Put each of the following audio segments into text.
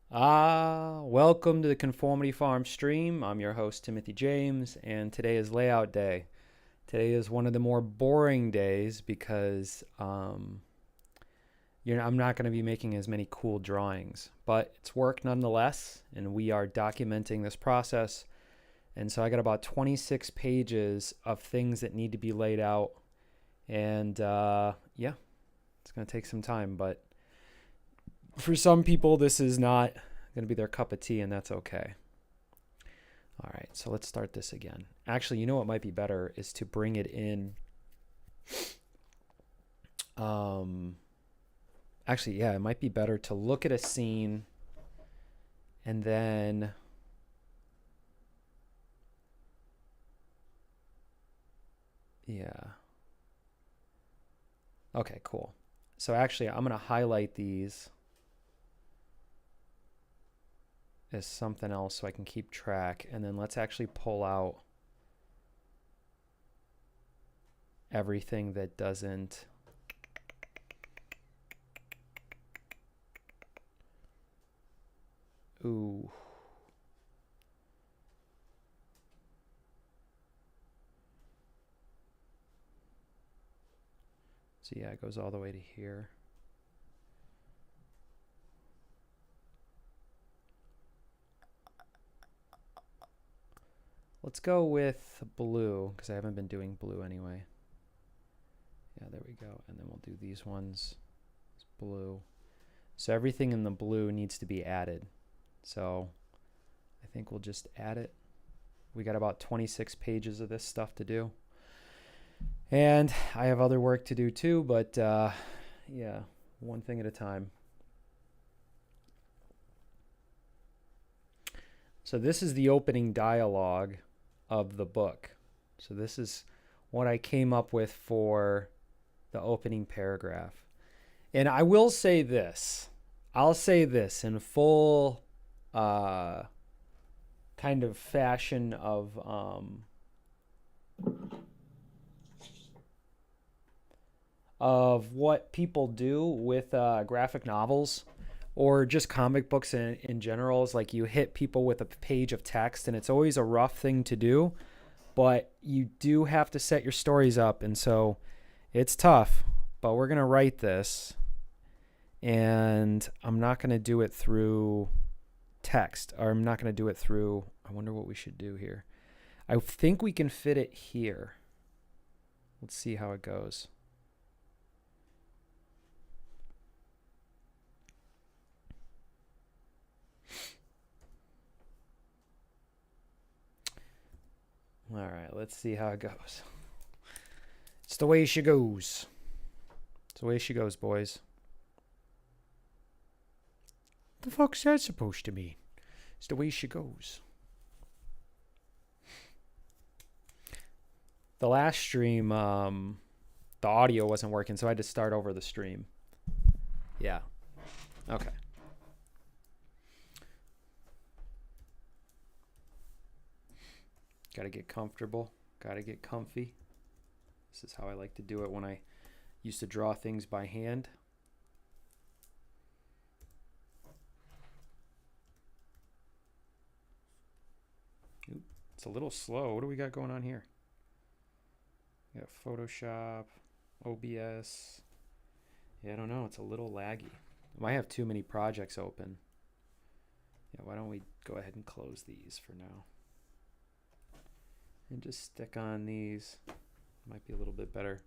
Welcome to the Conformity Farm stream. I'm your host, Timothy James, and today is layout day. Today is one of the more boring days because I'm not going to be making as many cool drawings, but it's work nonetheless, and we are documenting this process. And so I got about 26 pages of things that need to be laid out, and yeah, it's going to take some time, but for some people, this is not going to be their cup of tea, and that's okay. All right, so let's start this again. Actually, you know what might be better is to bring it in. Actually, yeah, it might be better to look at a scene and then yeah. Okay, cool. So actually, I'm going to highlight these as something else so I can keep track, and then let's actually pull out everything that doesn't. Ooh. So yeah, it goes all the way to here. Let's go with blue because I haven't been doing blue anyway. Yeah, there we go. And then we'll do these ones. It's blue. So everything in the blue needs to be added. So I think we'll just add it. We got about 26 pages of this stuff to do. And I have other work to do too, but yeah, one thing at a time. So this is the opening dialogue of the book. So this is what I came up with for the opening paragraph. And I will say this. I'll say this in full kind of fashion of what people do with graphic novels or just comic books in general is like you hit people with a page of text and it's always a rough thing to do, but you do have to set your stories up, and so it's tough, but we're going to write this, and I'm not going to do it through text, or I'm not going to do it through, I wonder what we should do here. I think we can fit it here. Let's see how it goes. All right, let's see how it goes. It's the way she goes. It's the way she goes, boys. The fuck's that supposed to mean? It's the way she goes. The last stream, the audio wasn't working, so I had to start over the stream. Yeah. Okay. Got to get comfortable. Got to get comfy. This is how I like to do it when I used to draw things by hand. Oop, it's a little slow. What do we got going on here? We got Photoshop, OBS. Yeah, I don't know. It's a little laggy. I might have too many projects open. Yeah, why don't we go ahead and close these for now? And just stick on these. Might be a little bit better.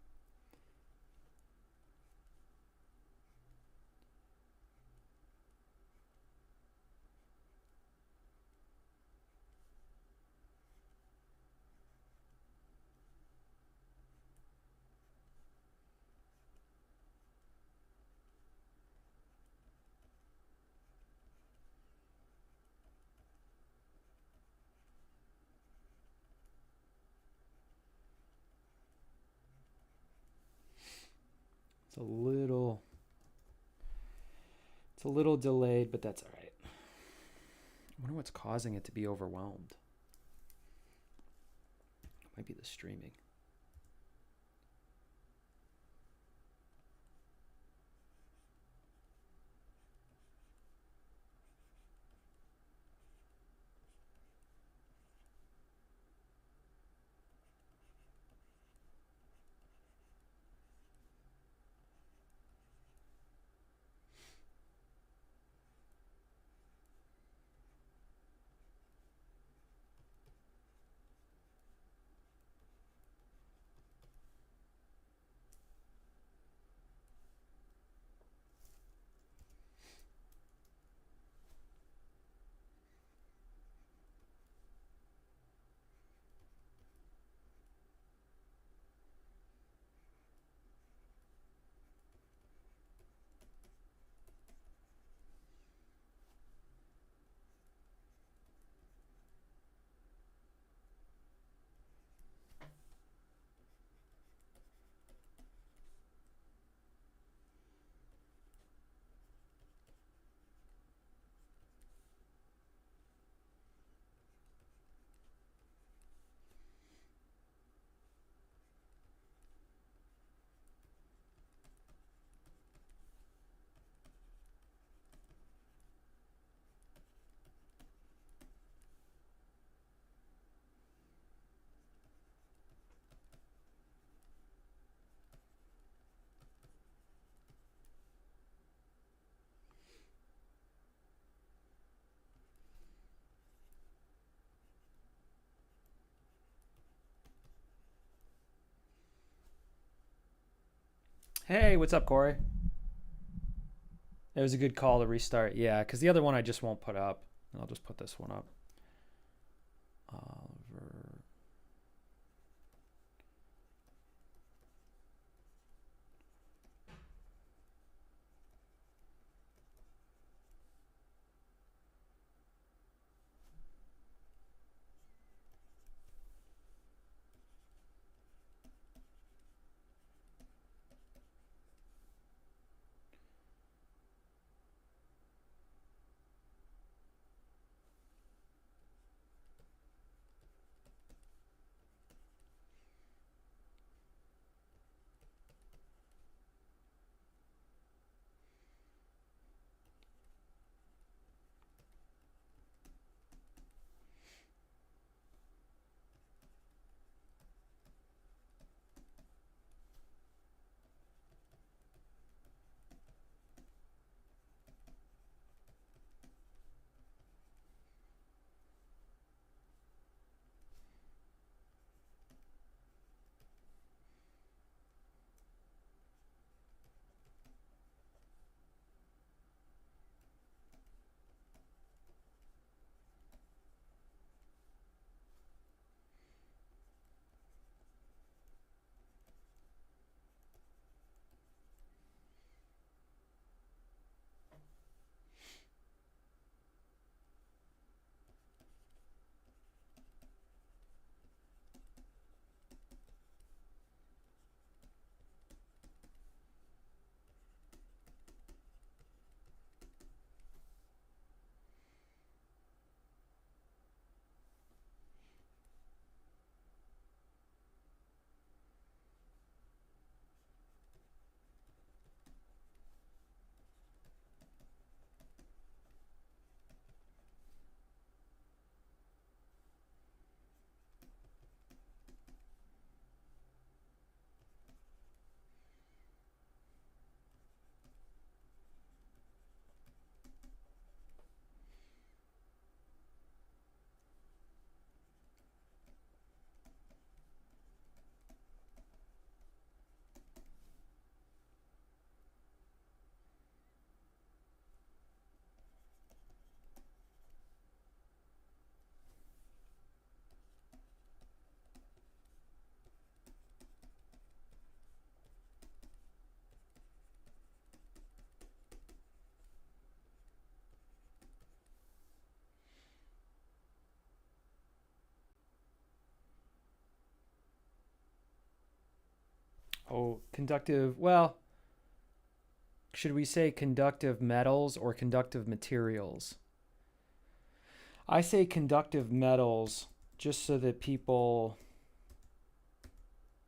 It's a little delayed, but that's all right. I wonder what's causing it to be overwhelmed. It might be the streaming. Hey, what's up, Corey? It was a good call to restart. Yeah, because the other one I just won't put up. I'll just put this one up. Oliver. Oh, conductive. Well, should we say conductive metals or conductive materials? I say conductive metals just so that people.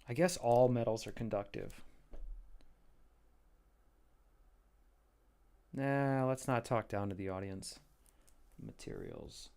I guess all metals are conductive. Nah, let's not talk down to the audience. Materials.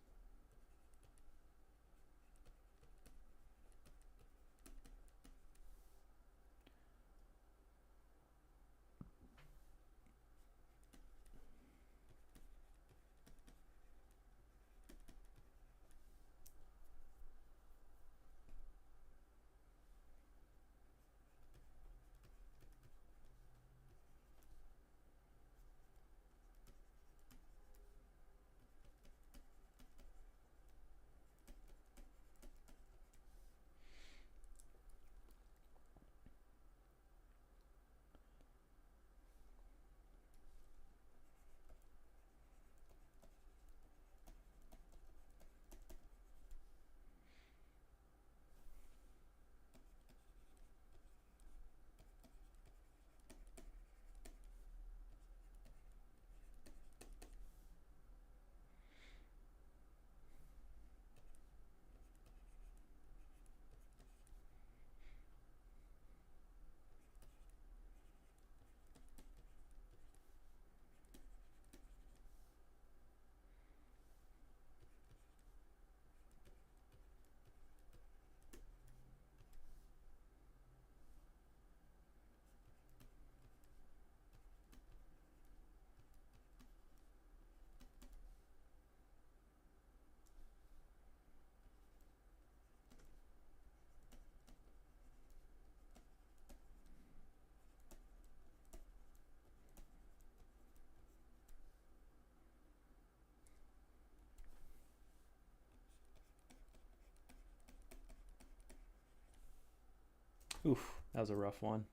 Oof, that was a rough one.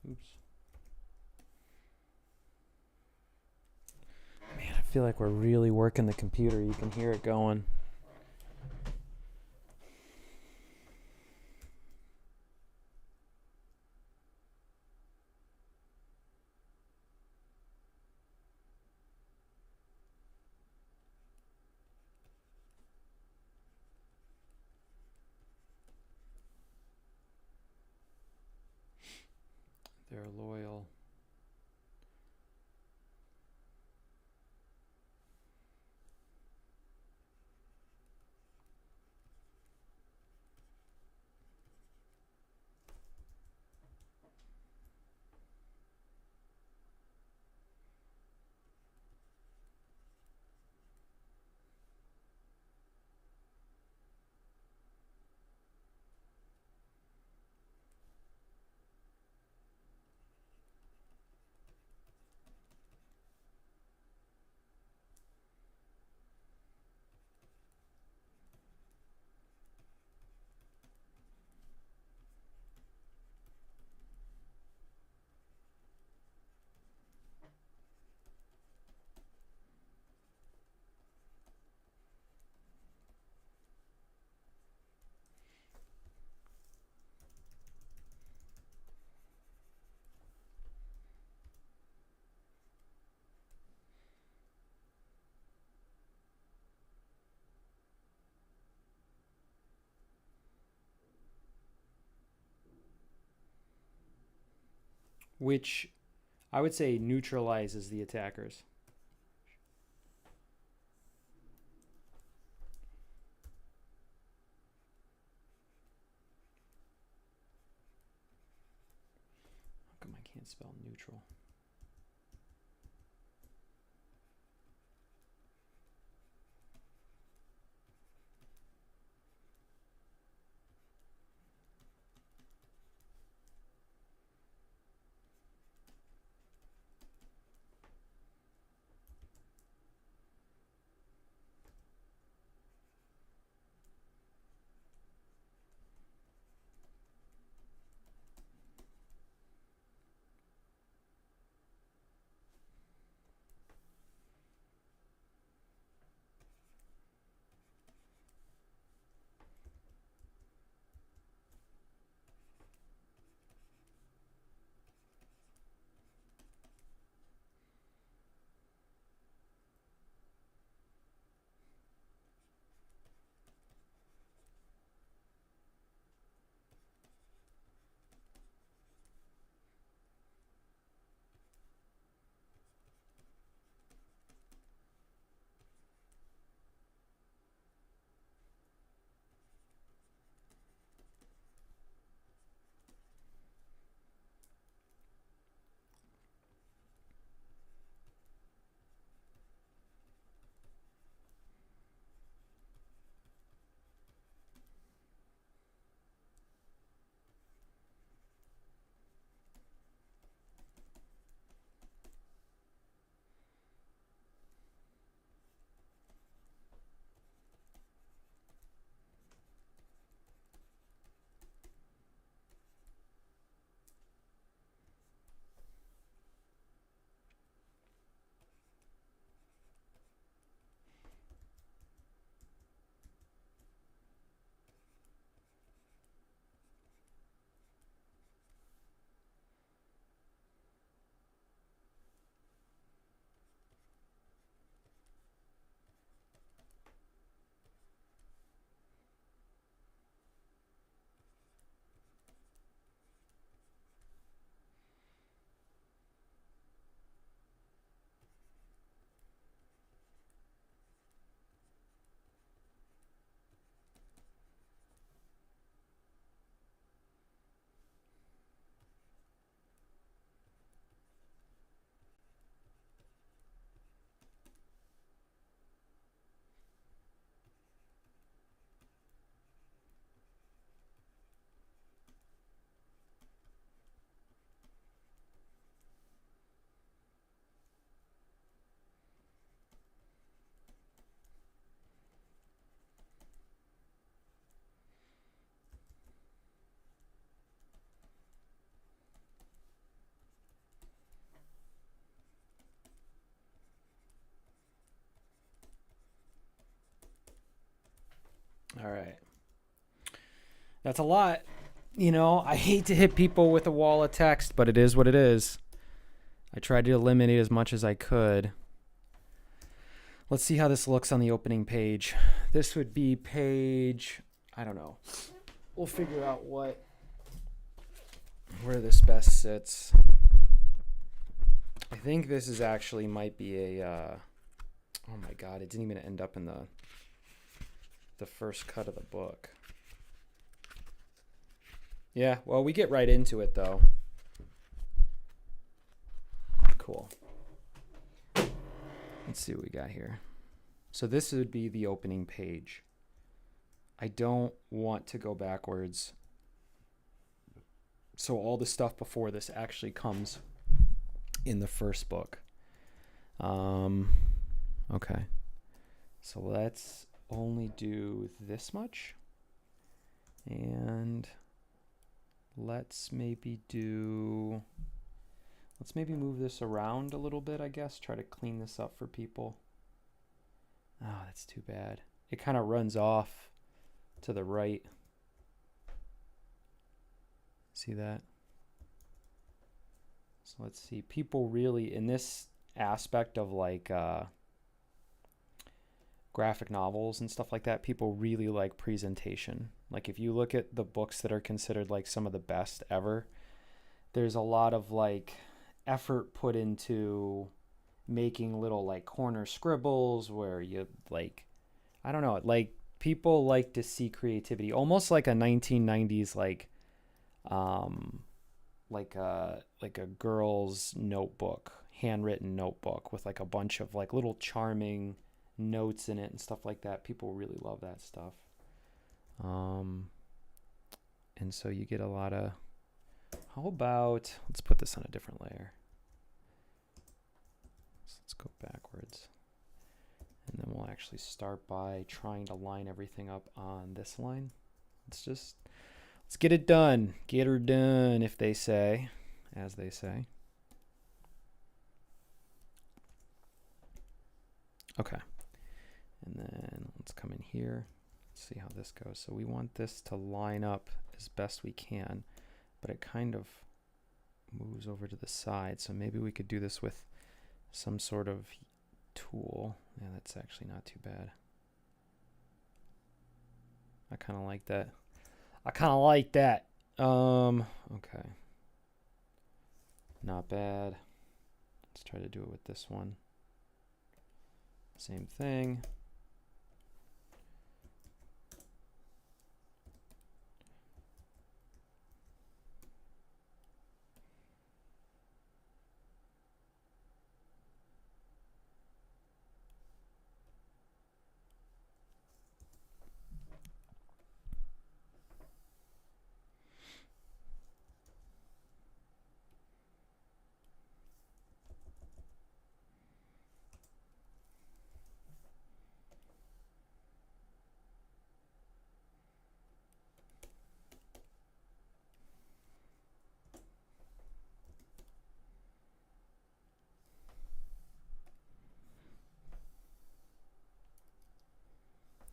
Oops. Man, I feel like we're really working the computer. You can hear it going. They're loyal. Which I would say neutralizes the attackers. How come I can't spell neutral? All right. That's a lot. You know, I hate to hit people with a wall of text, but it is what it is. I tried to eliminate as much as I could. Let's see how this looks on the opening page. This would be page, I don't know. We'll figure out where this best sits. I think this is actually might be a, oh my God, it didn't even end up in the first cut of the book. Yeah, well, we get right into it though. Cool. Let's see what we got here. So this would be the opening page. I don't want to go backwards. So all the stuff before this actually comes in the first book. Okay. So let's only do this much. And let's maybe move this around a little bit, I guess. Try to clean this up for people. Oh, that's too bad. It kind of runs off to the right. See that? So let's see. People really, in this aspect of like graphic novels and stuff like that, people really like presentation. Like if you look at the books that are considered like some of the best ever, there's a lot of like effort put into making little like corner scribbles where you like, I don't know, like people like to see creativity, almost like a 1990s like a girl's notebook, handwritten notebook with like a bunch of like little charming notes in it and stuff like that. People really love that stuff. And so you get a lot of, how about, let's put this on a different layer. So let's go backwards. And then we'll actually start by trying to line everything up on this line. Let's get it done. Get her done, if they say, as they say. Okay. And then let's come in here. Let's see how this goes. So we want this to line up as best we can, but it kind of moves over to the side. So maybe we could do this with some sort of tool. Yeah, that's actually not too bad. I kind of like that. Okay. Not bad. Let's try to do it with this one. Same thing.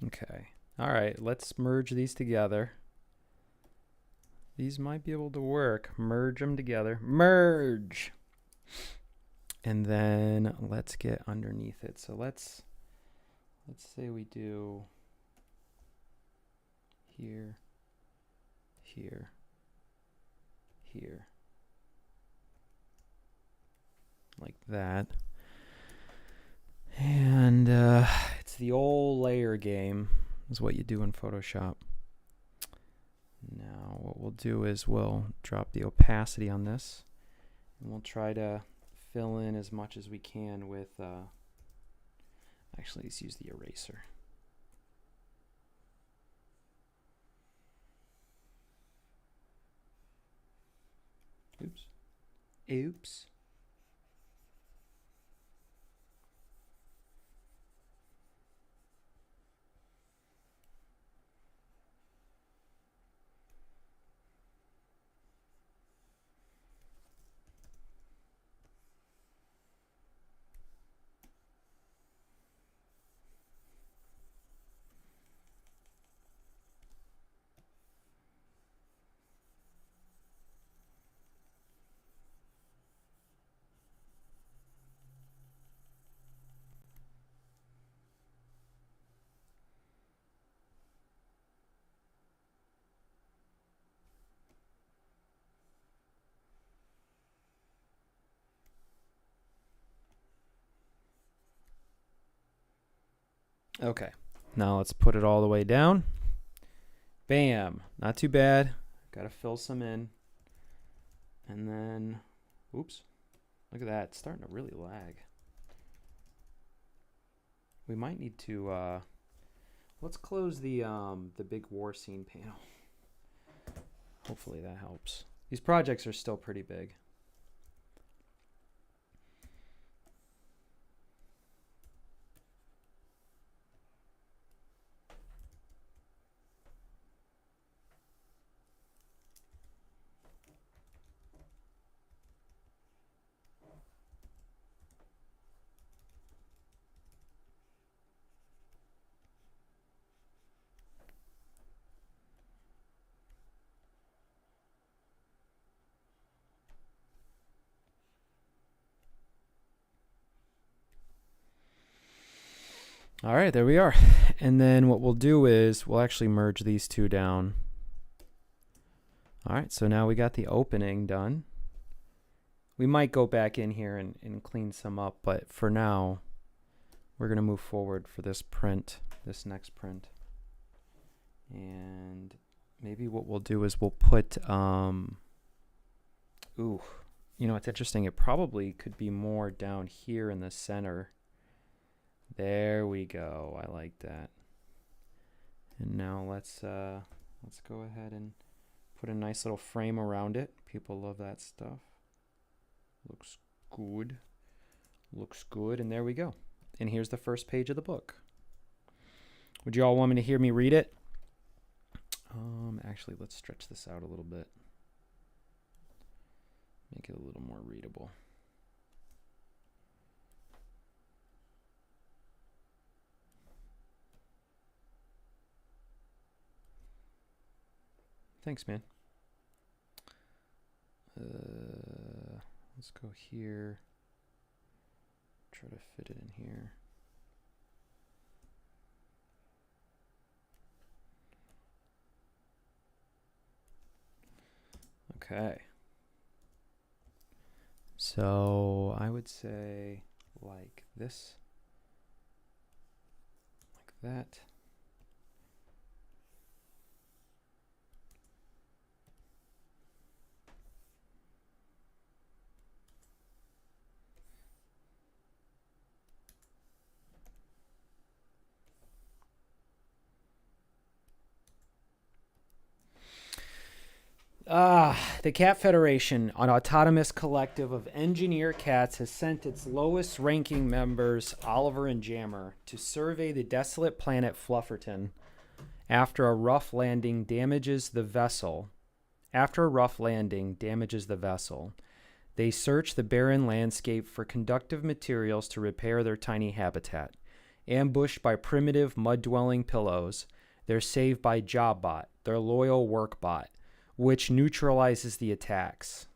Okay. All right, let's merge these together. These might be able to work. Merge them together. Merge! And then let's get underneath it. So let's say we do here, here, here. Like that. And it's the old layer game, is what you do in Photoshop. Now what we'll do is we'll drop the opacity on this, and we'll try to fill in as much as we can with, actually let's use the eraser. Oops. Okay. Now let's put it all the way down. Bam. Not too bad. Got to fill some in. And then, oops. Look at that. It's starting to really lag. We might need to, let's close the big war scene panel. Hopefully that helps. These projects are still pretty big. All right, there we are. And then what we'll do is we'll actually merge these two down. All right, so now we got the opening done. We might go back in here and clean some up, but for now, we're going to move forward for this print, this next print. And maybe what we'll do is we'll put, ooh, you know, it's interesting. It probably could be more down here in the center. There we go. I like that. And now let's go ahead and put a nice little frame around it. People love that stuff. Looks good. Looks good. And there we go. And here's the first page of the book. Would you all want me to hear me read it? Actually, let's stretch this out a little bit. Make it a little more readable. Thanks, man. Let's go here. Try to fit it in here. Okay. So I would say like this, like that. The Cat Federation, an autonomous collective of engineer cats, has sent its lowest ranking members, Oliver and Jammer, to survey the desolate planet Flufferton. After a rough landing damages the vessel, they search the barren landscape for conductive materials to repair their tiny habitat. Ambushed by primitive mud-dwelling pillows, they're saved by JobBot, their loyal work bot, which neutralizes the attacks.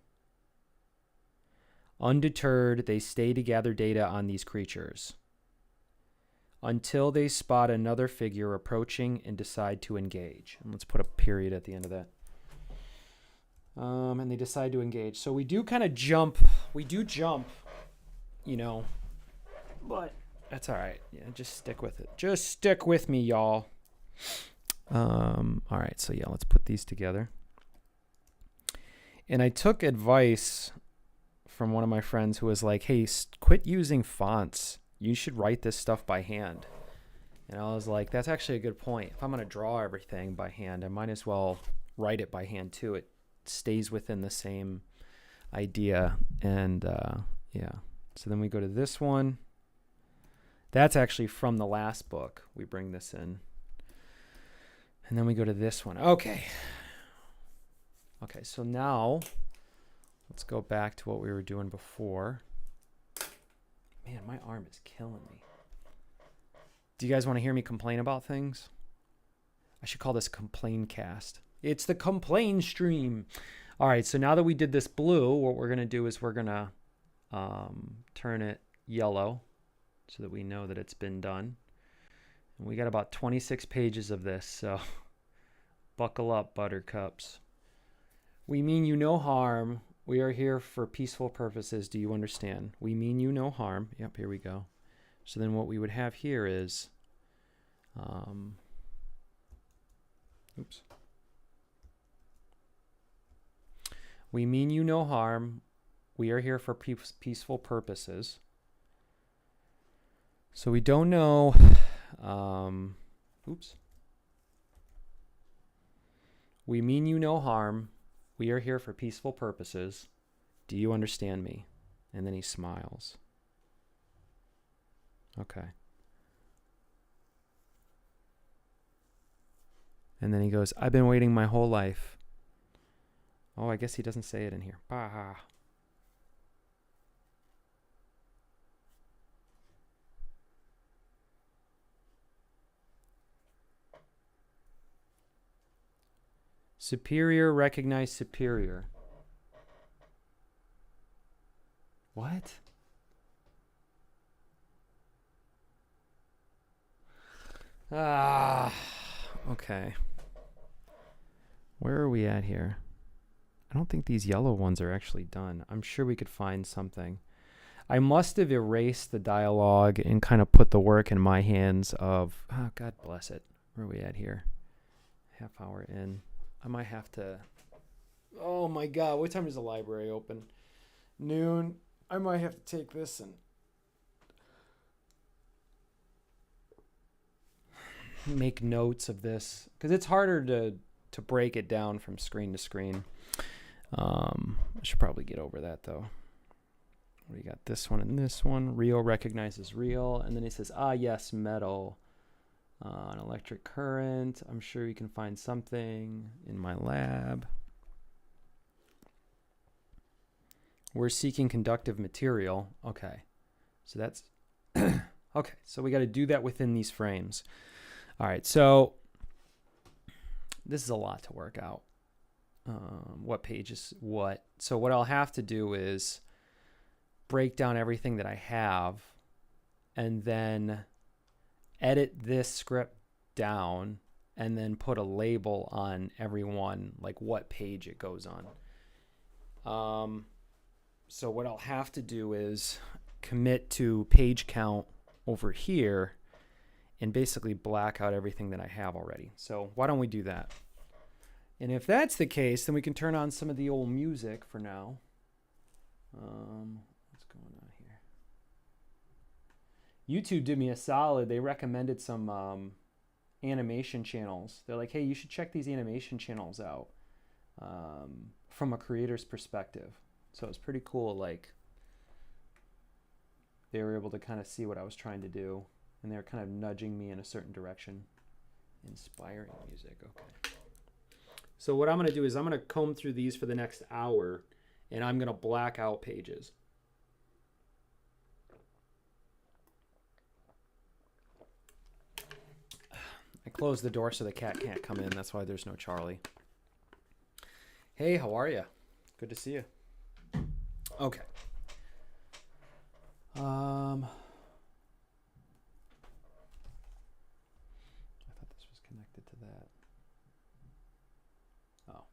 Undeterred, they stay to gather data on these creatures until they spot another figure approaching and decide to engage. And let's put a period at the end of that. And they decide to engage. So we do kind of jump. We do jump, you know, but that's all right. Yeah, just stick with it. Just stick with me, y'all. All right, so yeah, let's put these together. And I took advice from one of my friends who was like, hey, quit using fonts. You should write this stuff by hand. And I was like, that's actually a good point. If I'm going to draw everything by hand, I might as well write it by hand too. It stays within the same idea. And yeah, so then we go to this one. That's actually from the last book. We bring this in. And then we go to this one. Okay, so now let's go back to what we were doing before. Man, my arm is killing me. Do you guys want to hear me complain about things? I should call this Complain Cast. It's the complain stream. All right, so now that we did this blue, what we're going to do is we're going to turn it yellow so that we know that it's been done. And we got about 26 pages of this, so buckle up, buttercups. We mean you no harm. We are here for peaceful purposes. Do you understand? We mean you no harm. Yep, here we go. So then what we would have here is Oops. We mean you no harm. We are here for peaceful purposes. So we don't know. Oops. We mean you no harm. We are here for peaceful purposes. Do you understand me? And then he smiles. Okay. And then he goes, I've been waiting my whole life. Oh, I guess he doesn't say it in here. Bah. Superior, recognize superior. What? Okay. Where are we at here? I don't think these yellow ones are actually done. I'm sure we could find something. I must have erased the dialogue and kind of put the work in my hands of, oh, God bless it. Where are we at here? Half hour in. I might have to, oh my God, what time does the library open? Noon. I might have to take this and make notes of this because it's harder to break it down from screen to screen. I should probably get over that though. We got this one and this one. Real recognizes real. And then he says, yes, metal. An electric current. I'm sure you can find something in my lab. We're seeking conductive material. Okay. So that's... okay. So we got to do that within these frames. All right. So this is a lot to work out. What page is what? So what I'll have to do is break down everything that I have and then edit this script down and then put a label on every one, like what page it goes on. So what I'll have to do is commit to page count over here and basically black out everything that I have already. So why don't we do that? And if that's the case, then we can turn on some of the old music for now. What's going on here? YouTube did me a solid. They recommended some animation channels. They're like, hey, you should check these animation channels out from a creator's perspective. So it's pretty cool. Like, they were able to kind of see what I was trying to do, and they're kind of nudging me in a certain direction. Inspiring music. Okay. So what I'm going to do is I'm going to comb through these for the next hour, and I'm going to black out pages. I closed the door so the cat can't come in. That's why there's no Charlie. Hey, how are you? Good to see you. Okay. I thought this was connected to that. Oh.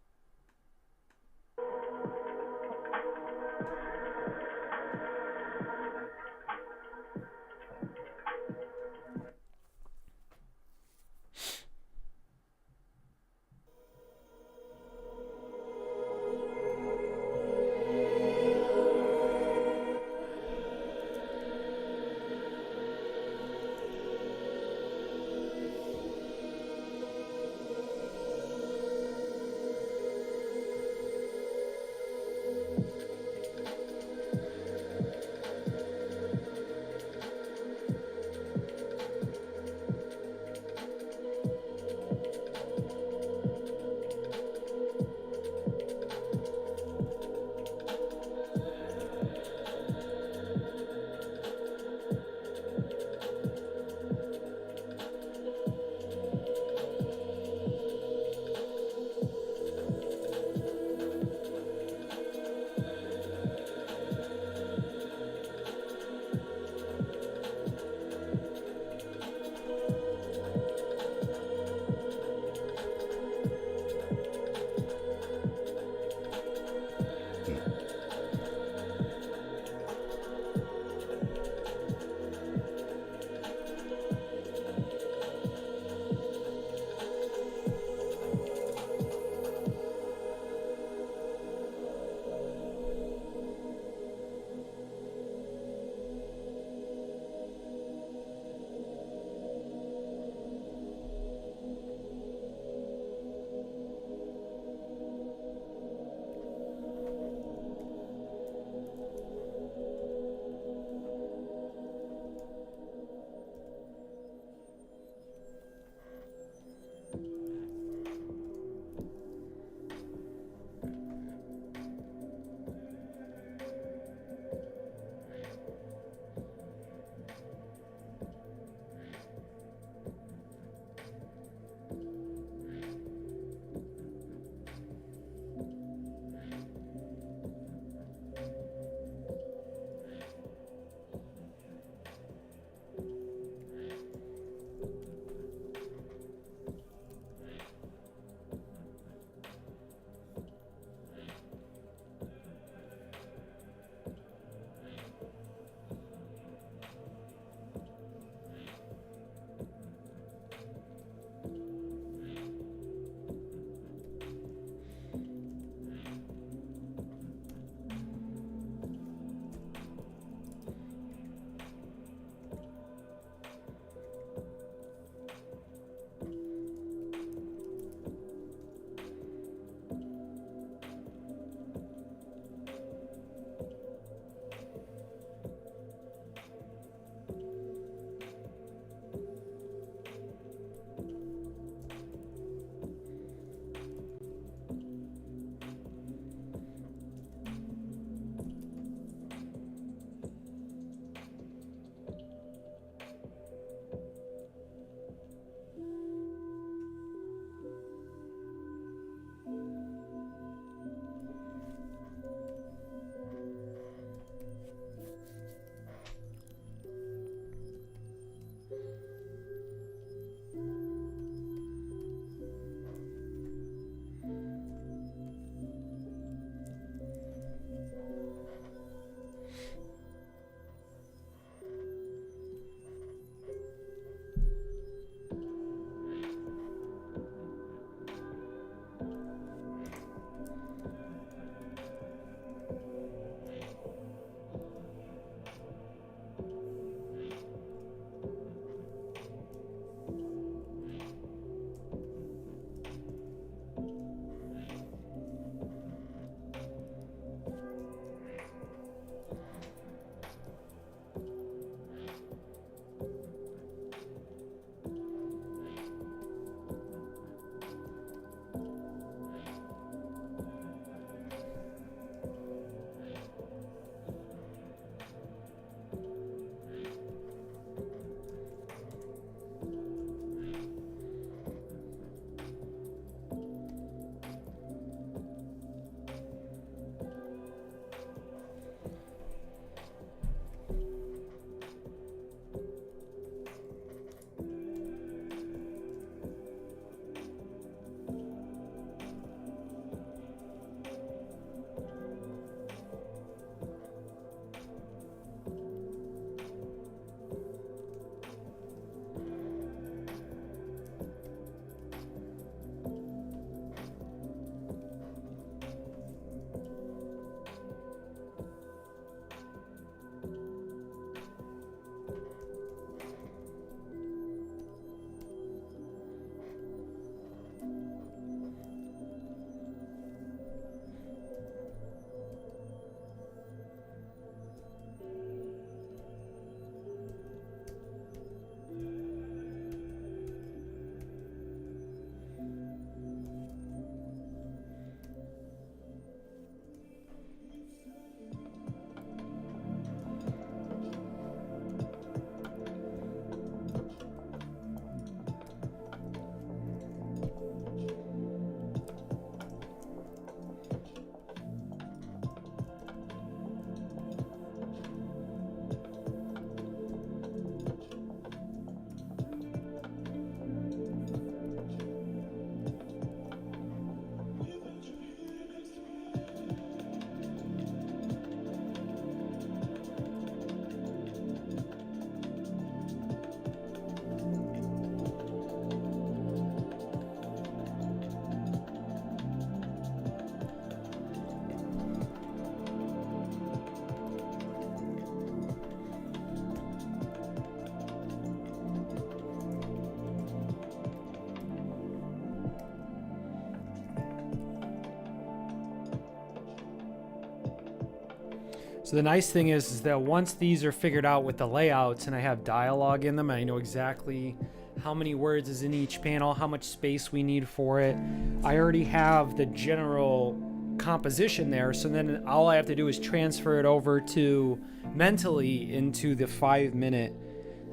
So the nice thing is that once these are figured out with the layouts and I have dialogue in them, I know exactly how many words is in each panel, how much space we need for it. I already have the general composition there, so then all I have to do is transfer it over to mentally into the 5-minute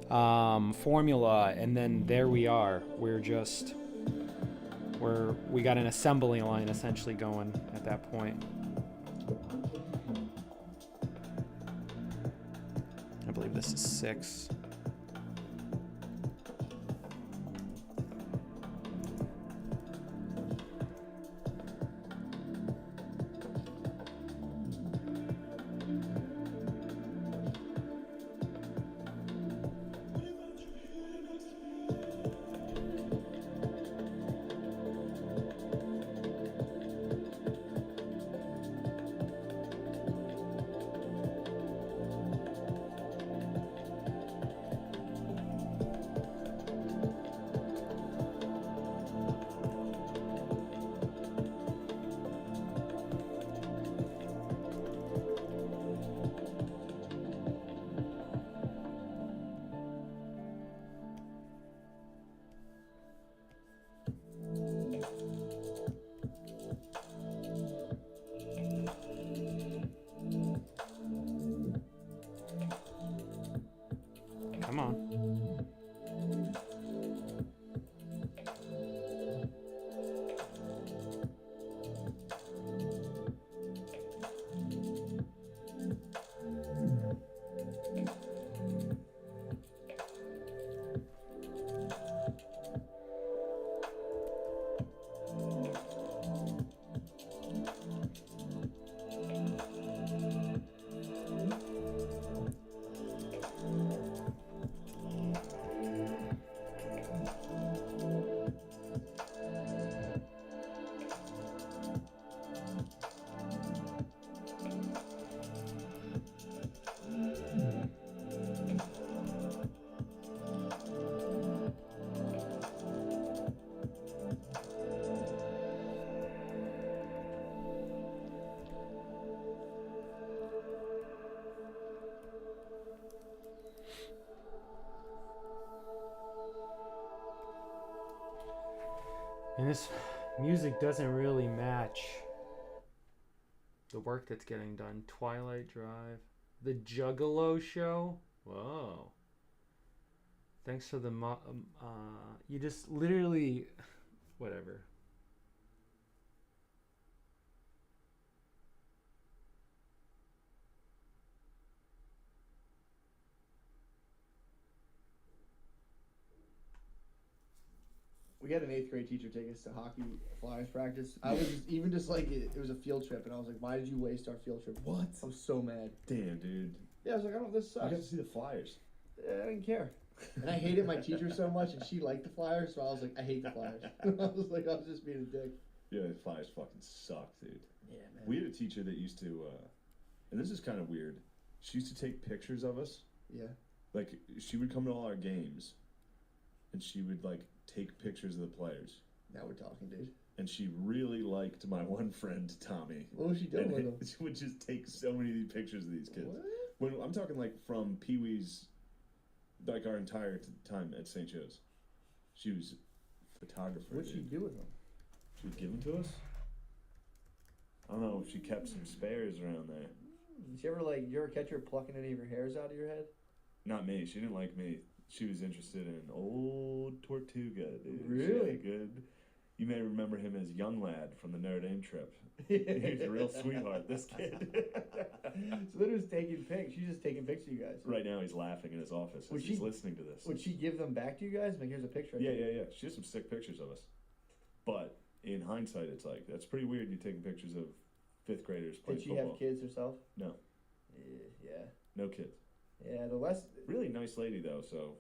formula, and then there we are. We got an assembly line essentially going at that point. I believe this is 6. Come on. And this music doesn't really match the work that's getting done. Twilight Drive. The Juggalo Show. Whoa. Thanks for the you just literally whatever. We had an 8th grade teacher take us to hockey flyers practice. I was just like, it was a field trip, and I was like, why did you waste our field trip? What? I was so mad. Damn, dude. Yeah, I was like, this I sucks. got to see the Flyers. I didn't care. And I hated my teacher so much, and she liked the Flyers, so I was like, I hate the Flyers. I was just being a dick. Yeah, the Flyers fucking suck, dude. Yeah, man. We had a teacher that used to, and this is kind of weird. She used to take pictures of us. Yeah. Like, she would come to all our games, and she would, like, take pictures of the players. Now we're talking, dude. And she really liked my one friend, Tommy. What was she doing with him? She would just take so many of these pictures of these kids. What? When I'm talking, like, from Pee Wee's, like, our entire time at St. Joe's. She was a photographer. What'd she do with them? She would give them to us? I don't know if she kept some spares around there. Did you ever catch her plucking any of your hairs out of your head? Not me. She didn't like me. She was interested in old Tortuga, dude. Really? Good. You may remember him as Young Lad from the Notre Dame trip. He was a real sweetheart, this kid. So then who's taking pics? She's just taking pics of you guys. Right now he's laughing in his office as he's listening to this. Would she give them back to you guys? Like, here's a picture. Yeah. She has some sick pictures of us. But in hindsight, it's like, that's pretty weird you taking pictures of 5th graders playing Did she football. have kids herself? No. Yeah. No kids. Yeah, the less... Really nice lady, though, so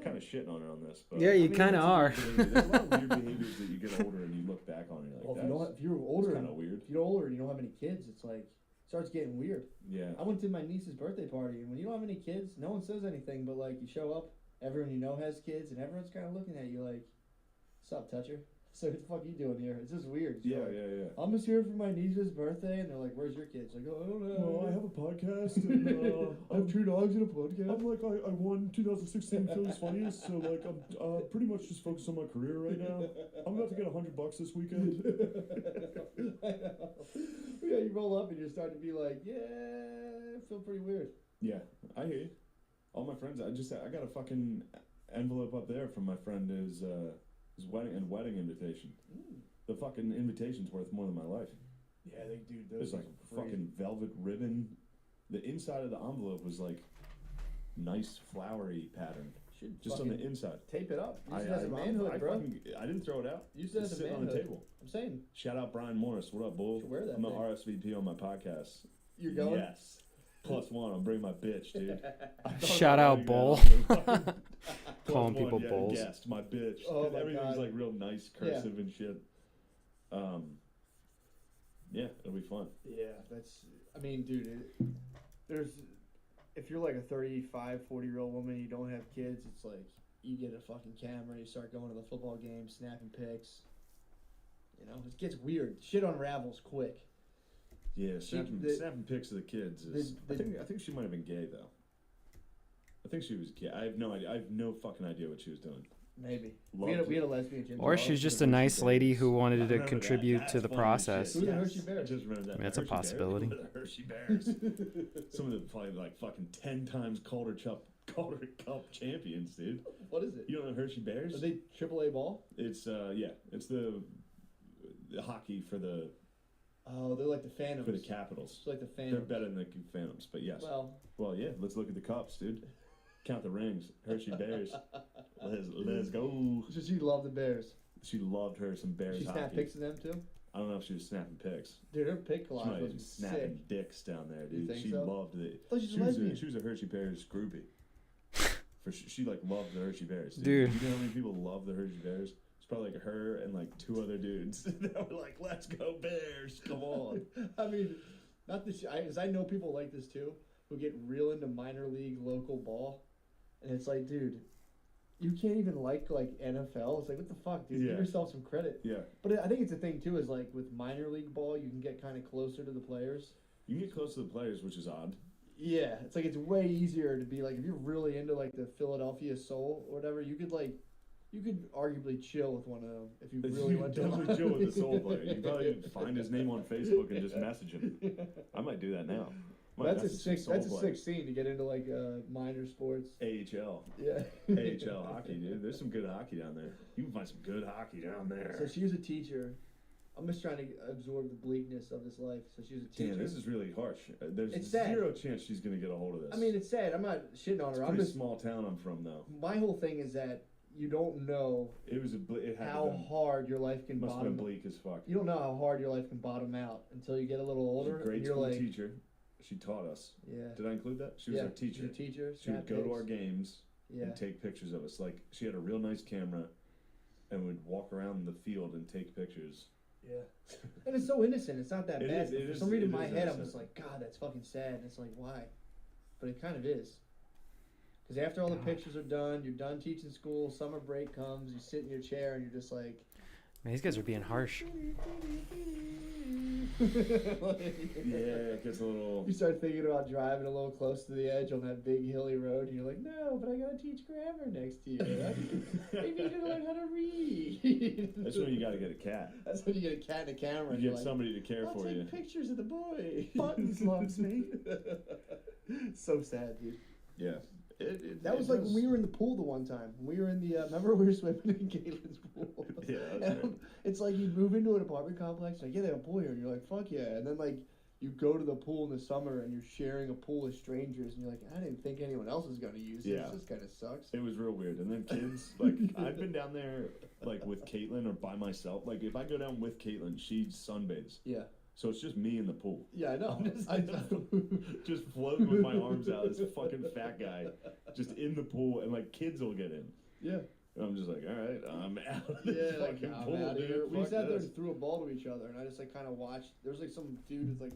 kind of shitting on her on this. But Yeah, you kind of are. There's a lot of weird behaviors that you get older and you look back on and you're like, if you're older, kind of weird. If you're older and you don't have any kids, it's like, it starts getting weird. Yeah. I went to my niece's birthday party, and when you don't have any kids, no one says anything, but like, you show up, everyone you know has kids, and everyone's kind of looking at you like, "What's up, toucher?" So what the fuck you doing here? It's just weird. It's Yeah, like, yeah, yeah. I'm just here for my niece's birthday, and they're like, "Where's your kids?" Like, oh, I don't know. Well, I have a podcast, and I have 2 dogs and a podcast. I'm like, I won 2016 Phillies Funniest, so like I'm pretty much just focused on my career right now. I'm about to get $100 this weekend. Yeah, you roll up and you're starting to be like, yeah, I feel pretty weird. Yeah, I hear you. All my friends, I got a fucking envelope up there from my friend his wedding invitation. Mm. The fucking invitation's worth more than my life. Yeah, they do. Those It's like fucking velvet ribbon. The inside of the envelope was like nice flowery pattern. Should Just on the inside. tape it up. Use it as a manhood, bro. I didn't throw it out. Use it It's as a sitting on the manhood. table. I'm saying. Shout out Brian Morris. What up, bull? Should wear that I'm an thing. RSVP on my podcast. You're going? Yes. +1. I'm bringing my bitch, dude. Shout out, bull. Calling people yeah, bulls. Guest, my bitch. Oh my Everything's God. like real nice, cursive and shit. Yeah, it'll be fun. Yeah, I mean, dude, if you're like a 35, 40-year-old woman, you don't have kids, it's like, you get a fucking camera, you start going to the football game, snapping pics. You know, it gets weird. Shit unravels quick. Yeah, snapping pics of the kids is. I think she might have been gay though. I think she was gay. I have no idea. I have no fucking idea what she was doing. Maybe. Loved We had a lesbian gym. Or she's just a nice lady who wanted to contribute to the process. Who are the Hershey Bears? I just remembered that. I mean, that's a Hershey possibility. Bears. The Hershey Bears. Some of the probably like fucking 10 times Calder Cup champions, dude. What is it? You don't know Hershey Bears? Are they AAA ball? It's it's the hockey for the Oh, they're like the Phantoms. for the Capitals. It's like the They're Phantoms. better than the Phantoms, but yes. Well, yeah, let's look at the cups, dude. Count the rings. Hershey Bears. Let's go. so she loved the Bears. She loved her some Bears She hockey. snapped pics of them too? I don't know if she was snapping pics. Dude, her pic She collage might have been was snapping sick. dicks down there, You dude. think She so? loved it. I thought she was a lesbian. She was a Hershey Bears groupie. She like loved the Hershey Bears. Dude. You know how many people love the Hershey Bears? It's probably like her and like 2 other dudes that were like, "Let's go Bears, come on." I mean, not this. Because I know people like this too, who get real into minor league local ball, and it's like, dude, you can't even like NFL. It's like, what the fuck, dude? Yeah. Give yourself some credit. Yeah, But I think it's a thing too. Is like with minor league ball, you can get kind of closer to the players. you can get close to the players, which is odd. Yeah, it's like it's way easier to be like if you're really into like the Philadelphia Soul or whatever, you could arguably chill with one of them if you really You went to definitely chill with the soul player. You probably find his name on Facebook and just message him. I might do that now. Might That's a message some sick. soul That's a player. sick scene to get into like minor sports. AHL. Yeah. AHL hockey, dude. There's some good hockey down there. You can find some good hockey down there. So she was a teacher. I'm just trying to absorb the bleakness of this life. So she was a teacher. Damn, this is really harsh. There's It's sad. zero chance she's gonna get a hold of this. I mean, it's sad. I'm not shitting on it's her. a I'm pretty just. small town I'm from, though. My whole thing is that you don't know It was it had how hard your life can must have been bottom. bleak as fuck. You don't know how hard your life can bottom out until you get a little She's older. a grade and you're school like, teacher. She taught us. yeah. Did I include that? She was Yeah, our teacher. she's a teacher. She would snap go to pics. our games Yeah. and take pictures of us. Like she had a real nice camera, and would walk around the field and take pictures. Yeah. And it's so innocent. It's not that It bad. is- but it for is- some reason, in it my is head, I'm innocent. just like, God, that's fucking sad. And it's like, why? But it kind of is. Because after all the God. pictures are done, you're done teaching school, summer break comes, you sit in your chair, and you're just like, Man, these guys are being harsh. Yeah, it gets a little. You start thinking about driving a little close to the edge on that big hilly road, and you're like, no, but I gotta teach grammar next year. I need to learn how to read. That's when you got to get a cat. That's when you get a cat and a camera. You and you're get like, somebody to care I'll for take you. pictures of the boy. Buttons loves me. So sad, dude. Yeah. That was like when we were in the pool the one time. When we were in the, remember we were swimming in Caitlin's pool? Yeah, that's And great. it's like you move into an apartment complex, like, yeah, they have a pool here. And you're like, fuck yeah. And then, like, you go to the pool in the summer and you're sharing a pool with strangers. And you're like, I didn't think anyone else was going to use this. Yeah. This kind of sucks. It was real weird. And then kids, like, I've been down there, like, with Caitlin or by myself. Like, if I go down with Caitlin, she sunbathes. Yeah. So it's just me in the pool. Yeah, I know. I just floating with my arms out, this fucking fat guy, just in the pool, and, like, kids will get in. Yeah. And I'm just like, all right, I'm out of this Yeah, like, fucking I'm pool, outta dude. here. We Fuck sat there this. and threw a ball to each other, and I just like kind of watched. There was like some dude with like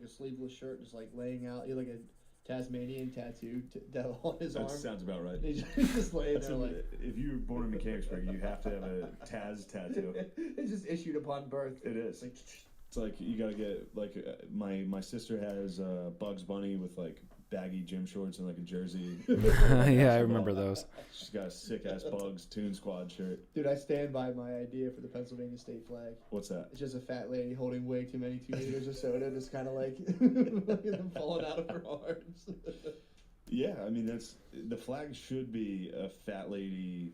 a sleeveless shirt, just like laying out. He had like Tasmanian tattoo devil on his arm. That sounds about right. He's just laying there like. If you were born in Mechanicsburg, you have to have a Taz tattoo. It's just issued upon birth. It is. It's like you gotta get like my sister has Bugs Bunny with like baggy gym shorts and like a jersey. Yeah, I remember those. She's got a sick ass Bugs Toon Squad shirt. Dude, I stand by my idea for the Pennsylvania state flag. What's that? It's just a fat lady holding way too many 2 liters of soda, just kind of like falling out of her arms. Yeah, I mean the flag should be a fat lady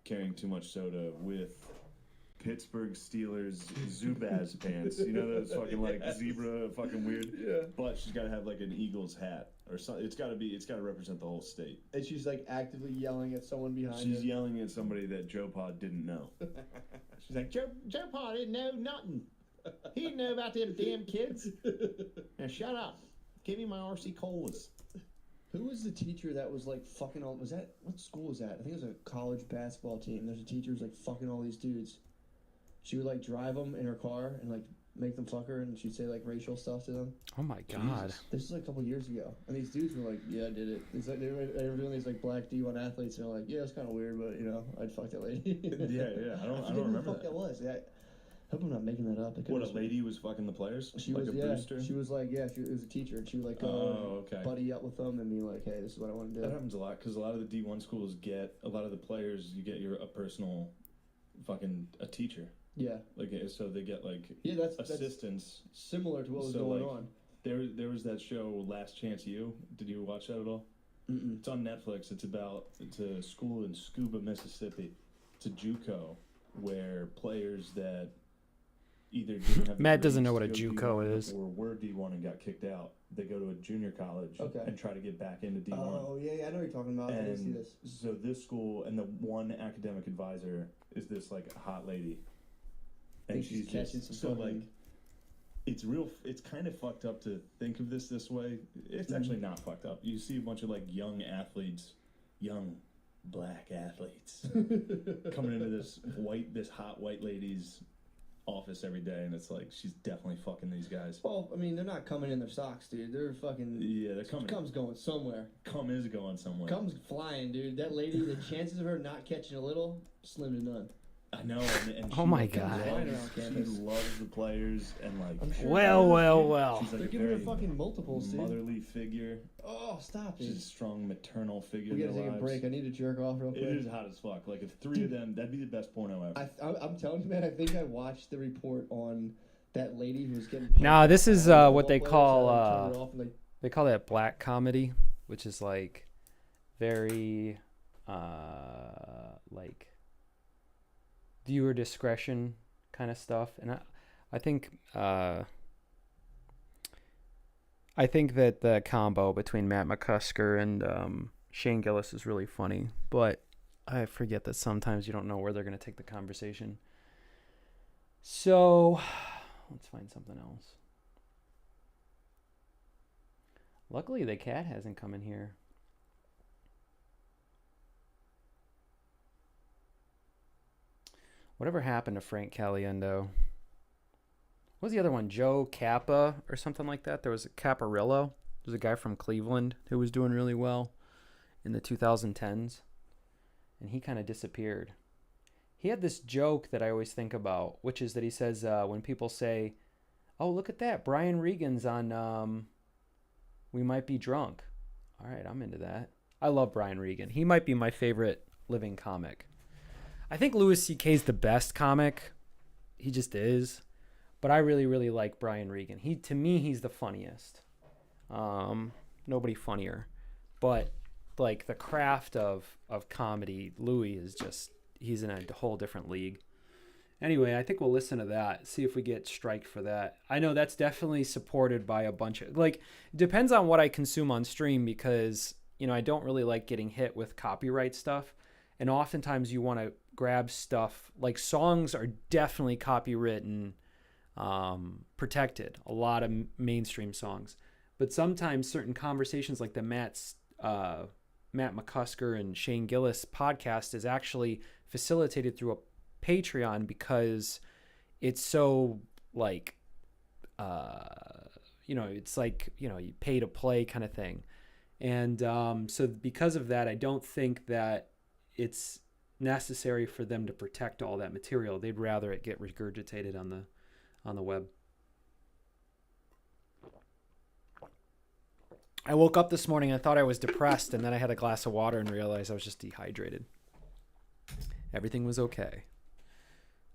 carrying too much soda with Pittsburgh Steelers Zubaz pants. You know those fucking like zebra fucking weird. Yeah. But she's got to have like an Eagles hat or something. It's got to represent the whole state. And she's like actively yelling at someone behind her. She's yelling at somebody that Joe Pod didn't know. She's like, Joe Pod didn't know nothing. He didn't know about them damn kids. Now shut up. Give me my RC Colas. Who was the teacher that was like fucking all? Was that what school was that? I think it was a college basketball team. There's a teacher who's like fucking all these dudes. She would like drive them in her car and like make them fuck her, and she'd say like racial stuff to them. Oh my god! This was like a couple years ago, and these dudes were like, "Yeah, I did it." It's like they were doing these like black D1 athletes, and they're like, "Yeah, it's kind of weird, but you know, I'd fuck that lady." Yeah. I don't who remember the fuck that was. Yeah, I hope I'm not making that up. What, a lady was fucking the players? She like was, a booster? She was like, it was a teacher, and she would like go buddy up with them and be like, "Hey, this is what I want to do." That happens a lot because a lot of the D1 schools get a lot of the players. You get a personal, fucking a teacher. Yeah. Like so they get like that's assistants. That's similar to what was going on. There was that show Last Chance U. Did you watch that at all? Mm-mm. It's on Netflix. It's a school in Scuba, Mississippi. It's a JUCO where players that either didn't have Matt doesn't know what a grades to go JUCO D1 is. or were D1 and got kicked out. They go to a junior college and try to get back into D1. Oh yeah, I know what you're talking about. I didn't see this. So this school and the one academic advisor is this like hot lady. And she's catching just some like, it's kind of fucked up to think of this way. It's actually not fucked up. You see a bunch of like young black athletes coming into this hot white lady's office every day, and it's like she's definitely fucking these guys. Well, I mean, they're not coming in their socks, dude. They're fucking. Yeah, they're coming. Cum's going somewhere. Cum is going somewhere. Cum's flying, dude. That lady, the chances of her not catching a little, slim to none. I know, and oh my god, she loves the players, and like, sure well. She's like they're giving her fucking multiples, dude. Motherly figure. Oh, stop, dude. She's a strong maternal figure. We gotta take a break. I need to jerk off real quick. It is hot as fuck. Like if three of them, that'd be the best porno ever. I'm telling you, man. I think I watched the report on that lady who was getting. Nah, this is what they call they call that black comedy, which is like very like viewer discretion kind of stuff, and I think that the combo between Matt McCusker and Shane Gillis is really funny, but I forget that sometimes you don't know where they're going to take the conversation. So let's find something else. Luckily, the cat hasn't come in here. Whatever happened to Frank Caliendo? What was the other one? Joe Kappa or something like that? There was a Caparillo. There's a guy from Cleveland who was doing really well in the 2010s. And he kind of disappeared. He had this joke that I always think about, which is that he says when people say, "Oh, look at that. Brian Regan's on We Might Be Drunk." All right, I'm into that. I love Brian Regan. He might be my favorite living comic. I think Louis C.K.'s the best comic. He just is. But I really, really like Brian Regan. To me, he's the funniest. Nobody funnier. But like the craft of comedy, Louis is just, he's in a whole different league. Anyway, I think we'll listen to that, see if we get striked for that. I know that's definitely supported by a bunch of, like, it depends on what I consume on stream because, you know, I don't really like getting hit with copyright stuff. And oftentimes you want to grab stuff, like songs are definitely copywritten, protected, a lot of mainstream songs. But sometimes certain conversations like the Matt McCusker and Shane Gillis podcast is actually facilitated through a Patreon because it's so like, you know, it's like, you know, you pay to play kind of thing. And so because of that, I don't think that it's necessary for them to protect all that material. They'd rather it get regurgitated on the web. I woke up this morning and I thought I was depressed, and then I had a glass of water and realized I was just dehydrated. Everything was okay.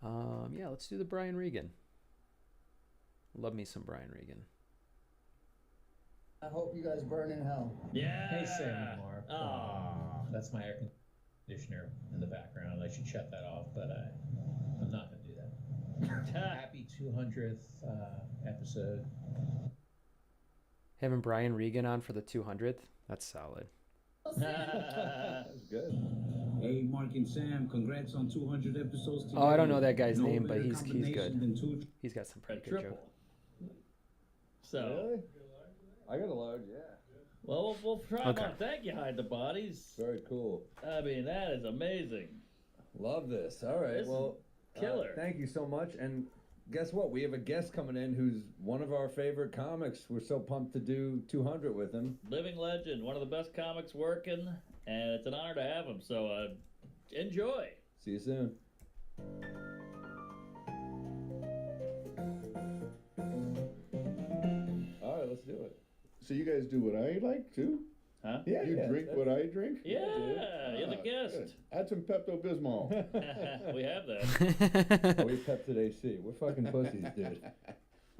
Yeah, let's do the Brian Regan. Love me some Brian Regan. I hope you guys burn in hell. Yeah. Hey, Sam and Mark. Aw. That's my air conditioner in the background. I should shut that off, but I'm not going to do that. Happy 200th episode. Having Brian Regan on for the 200th? That's solid. That's good. Hey, Mark and Sam, congrats on 200 episodes together. Oh, I don't know that guy's No name, but better he's combination good. than two He's got some A pretty good triple. jokes. So, Really? I got a load, yeah. well, we'll try Okay. one. Thank you, Hide the Bodies. Very cool. I mean, that is amazing. Love this. All right. This is well, killer. Thank you so much. And guess what? We have a guest coming in who's one of our favorite comics. We're so pumped to do 200 with him. Living legend, one of the best comics working, and it's an honor to have him. So, enjoy. See you soon. All right, let's do it. So you guys do what I like too? Huh? Yeah, You yeah, drink that's- what I drink? Yeah, you're the Ah, guest. good. Add some Pepto-Bismol. We have that. Oh, we Pepsid AC. We're fucking pussies, dude.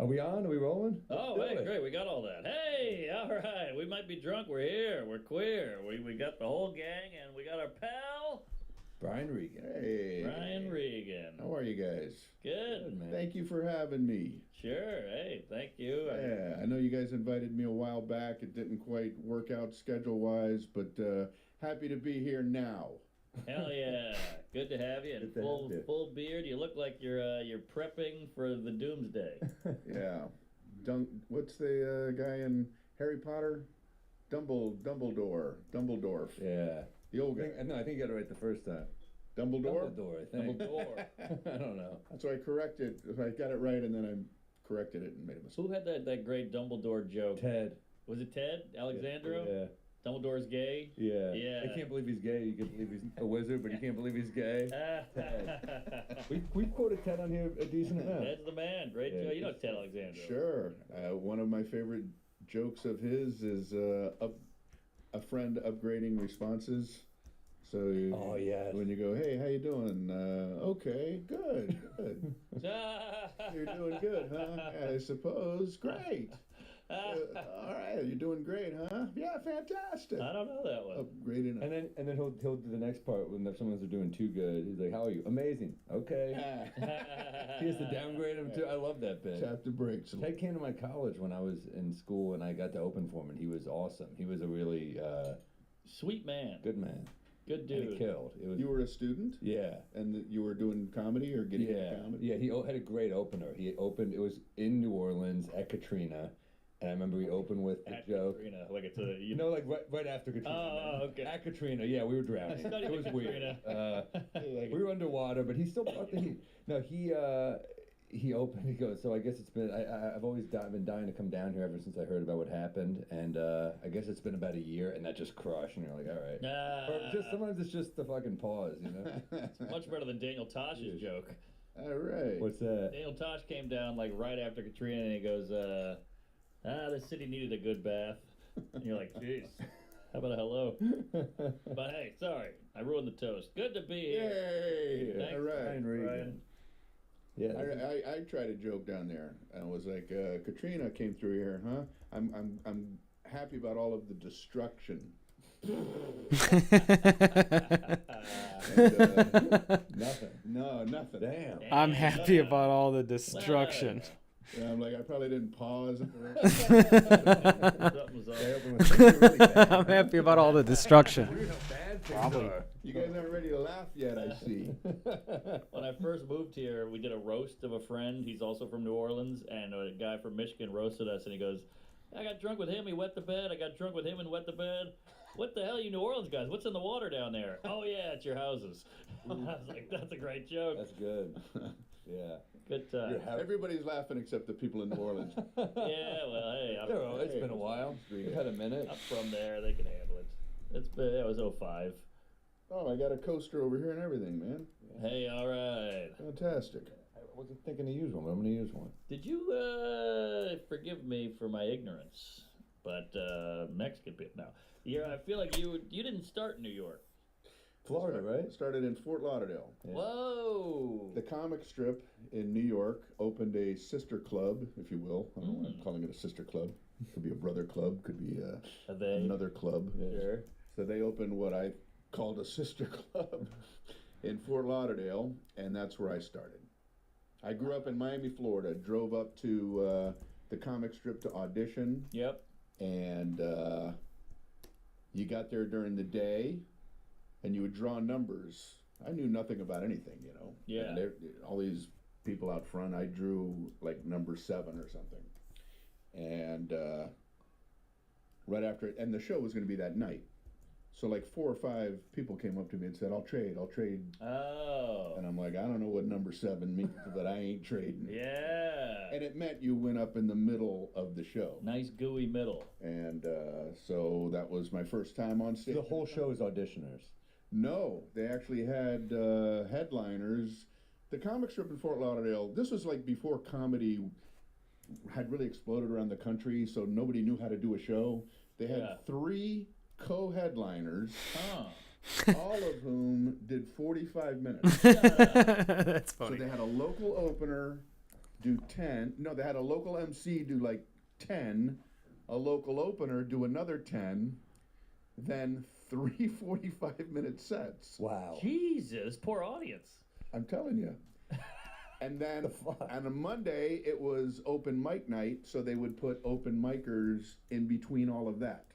Are we on? Are we rolling? Oh, Let's do hey, it. great. We got all that. Hey, all right. We might be drunk. We're here. We're queer. We got the whole gang, and we got our pal, Brian Regan. Hey. Brian Regan. How are you guys? Good. Good, man. Thank you for having me. Sure. Hey, thank you. Yeah, I know you guys invited me a while back. It didn't quite work out schedule-wise, but happy to be here now. Hell yeah. Good to have you. And Good to have you. full beard. You look like you're prepping for the doomsday. Yeah. What's the guy in Harry Potter? Dumbledore. Dumbledore. Yeah. The old guy. I think you got it right the first time. Dumbledore? Dumbledore, I think. Dumbledore. I don't know. So I corrected. I got it right, and then I corrected it and made a mistake. Who had that great Dumbledore joke? Ted. Was it Ted Alexandro? Yeah. Dumbledore's gay? Yeah. Yeah. I can't believe he's gay. You can believe he's a wizard, but you can't believe he's gay. We've quoted Ted on here a decent amount. Ted's the man. Great Yeah, joke. You know good Ted Alexandro. Sure. One of my favorite jokes of his is a friend upgrading responses. So Oh, yes. when you go, hey, how you doing? Okay, good. You're doing good, huh? I suppose. Great. All right, you're doing great, huh? Yeah, fantastic. I don't know that one. Upgrading. And then he'll do the next part when someone's doing too good. He's like, "How are you? Amazing. Okay." He has to downgrade him too. I love that bit. Tap the brakes. Ted came to my college when I was in school, and I got to open for him, and he was awesome. He was a really Sweet man. good man. Good And dude. he killed. It was You were a student, yeah. and you were doing comedy or getting into comedy. Yeah, he had a great opener. He opened. It was in New Orleans at Katrina, and I remember he opened with the At joke. Katrina, like it's a You know, like right after Katrina. Oh, man. okay. At Katrina, yeah, we were drowning. studied It was at weird. Katrina. We were underwater, but he still brought the heat. No, he opened. He goes. So I guess it's been. I've always been dying to come down here ever since I heard about what happened, and I guess it's been about a year, and that just crushed. And you're like, all right. Or just sometimes it's just the fucking pause, you know. It's much better than Daniel Tosh's joke. All right. What's that? Daniel Tosh came down like right after Katrina, and he goes, the city needed a good bath. And you're like, jeez. How about a hello? But hey, sorry, I ruined the toast. Good to be here. Yay! Thanks, All right. Brian Regan. Brian. Yeah. I tried a joke down there, and it was like, Katrina came through here, huh? I'm happy about all of the destruction. Nothing. No, nothing. Damn. I'm happy about all the destruction. Yeah, I'm like, I probably didn't pause. Something was up. They opened with something really bad. I'm happy about all the destruction. Weird how bad things Probably. are. You guys aren't ready to laugh yet, I see. When I first moved here, we did a roast of a friend. He's also from New Orleans, and a guy from Michigan roasted us, and he goes, I got drunk with him, he wet the bed. I got drunk with him and wet the bed. What the hell, you New Orleans guys? What's in the water down there? Oh, yeah, it's your houses. I was like, that's a great joke. That's good. Yeah. Good time. Everybody's laughing except the people in New Orleans. Yeah, well, hey, It's been a while. We've had a minute. I'm from there. They can handle it. It was 05. Oh, I got a coaster over here and everything, man. Hey, all right. Fantastic. I wasn't thinking to use one, but I'm going to use one. Did you forgive me for my ignorance? But Mexican people now. Yeah, I feel like you didn't start in New York. Florida, right? Started in Fort Lauderdale. Yeah. Whoa. The comic strip in New York opened a sister club, if you will. I don't know why I'm calling it a sister club. Could be a brother club, could be another club. Sure. So they opened what I called a sister club in Fort Lauderdale, and that's where I started. I grew up in Miami, Florida, drove up to the comic strip to audition. Yep. And you got there during the day, and you would draw numbers. I knew nothing about anything, you know. Yeah. And all these people out front, I drew like number 7 or something. And right after it, and the show was going to be that night. So like 4 or 5 people came up to me and said, I'll trade. Oh. And I'm like, I don't know what number 7 means, but I ain't trading. Yeah. And it meant you went up in the middle of the show. Nice gooey middle. And so that was my first time on stage. The whole show is auditioners. No, they actually had headliners. The comic strip in Fort Lauderdale, this was like before comedy had really exploded around the country, so nobody knew how to do a show. They had 3 co-headliners, all of whom did 45 minutes. That's funny. So they had a local opener do 10. No, they had a local MC do like 10, a local opener do another 10, then 3 45-minute sets. Wow. Jesus, poor audience. I'm telling you. And then on a Monday, it was open mic night, so they would put open micers in between all of that.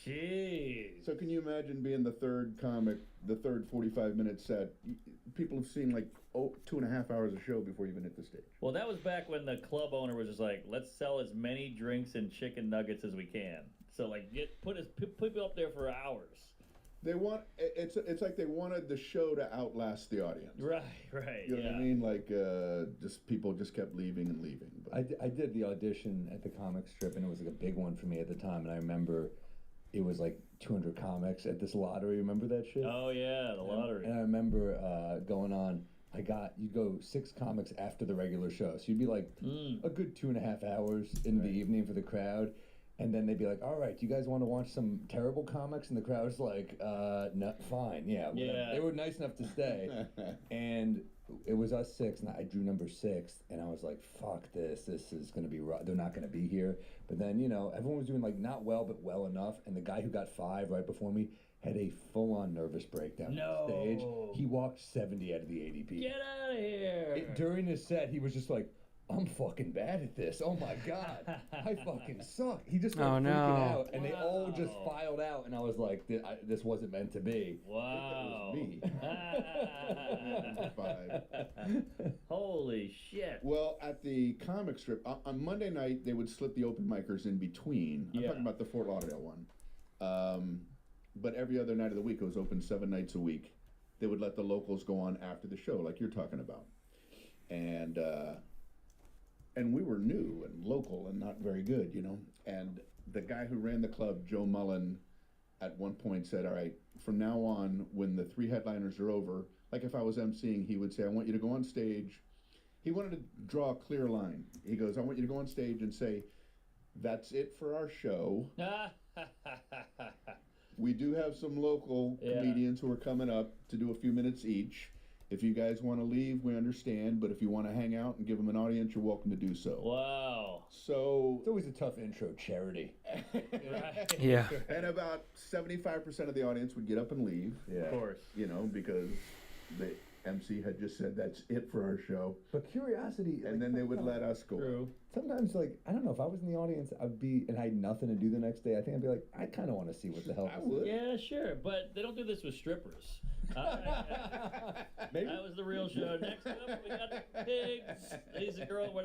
Jeez. So can you imagine being the third 45-minute set? People have seen like 2.5 hours of show before you even hit the stage. Well, that was back when the club owner was just like, let's sell as many drinks and chicken nuggets as we can. So like, put people up there for hours. It's like they wanted the show to outlast the audience. Right. You know what I mean? Like just people just kept leaving and leaving. But I did the audition at the comic strip, and it was like a big one for me at the time. And I remember it was like 200 comics at this lottery. Remember that shit? Oh yeah, the lottery. And I remember going on. You go 6 comics after the regular show, so you'd be like a good 2.5 hours in the evening for the crowd. And then they'd be like, all right, you guys want to watch some terrible comics? And the crowd was like, no, fine, yeah. They were nice enough to stay. And it was us 6, and I drew number 6, and I was like, fuck this. This is going to be rough. They're not going to be here. But then, everyone was doing like not well, but well enough. And the guy who got 5 right before me had a full-on nervous breakdown on stage. He walked 70 out of the ADP. Get out of here. During his set, he was just like, I'm fucking bad at this. Oh my God. I fucking suck. He just started freaking out, and they all just filed out, and I was like, this wasn't meant to be. Wow. it was me. Holy shit. Well, at the comic strip, on Monday night, they would slip the open micers in between. I'm talking about the Fort Lauderdale one. But every other night of the week, it was open 7 nights a week. They would let the locals go on after the show, like you're talking about. And we were new and local and not very good, And the guy who ran the club, Joe Mullen, at one point said, all right, from now on, when the 3 headliners are over, like if I was emceeing, he would say, I want you to go on stage. He wanted to draw a clear line. He goes, I want you to go on stage and say, that's it for our show. We do have some local comedians who are coming up to do a few minutes each. If you guys want to leave, we understand. But if you want to hang out and give them an audience, you're welcome to do so. Wow. So it's always a tough intro, charity. Right. Yeah. And about 75% of the audience would get up and leave. Yeah. Of course. Because the MC had just said that's it for our show. But curiosity. And then they would let us go. True. Sometimes, I don't know, if I was in the audience, and I had nothing to do the next day, I think I'd be like, I kind of want to see what the hell. I would. Yeah, sure. But they don't do this with strippers. Maybe. That was the real show. Next up, we got the pigs. These are girls. We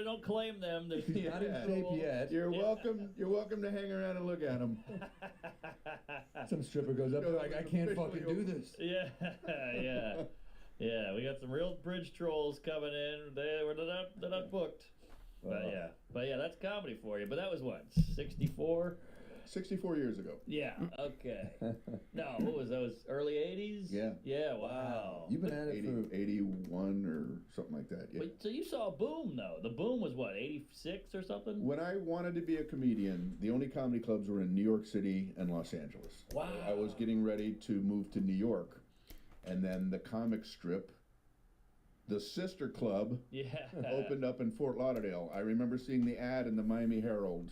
don't claim them. They're not in shape yet. You're welcome. You're welcome to hang around and look at them. Some stripper goes up there like, I can't fucking do this. Yeah. Yeah, we got some real bridge trolls coming in. They're not booked. But yeah, that's comedy for you. But that was what, 64? 64 years ago. Yeah. Okay. No, what was those early 80s? Yeah. Yeah. Wow. You've been at it 80, for 81 or something like that. Yeah. But, so you saw a boom though. The boom was what, 86 or something? When I wanted to be a comedian, the only comedy clubs were in New York City and Los Angeles. Wow. I was getting ready to move to New York, and then the comic strip, the sister club, opened up in Fort Lauderdale. I remember seeing the ad in the Miami Herald.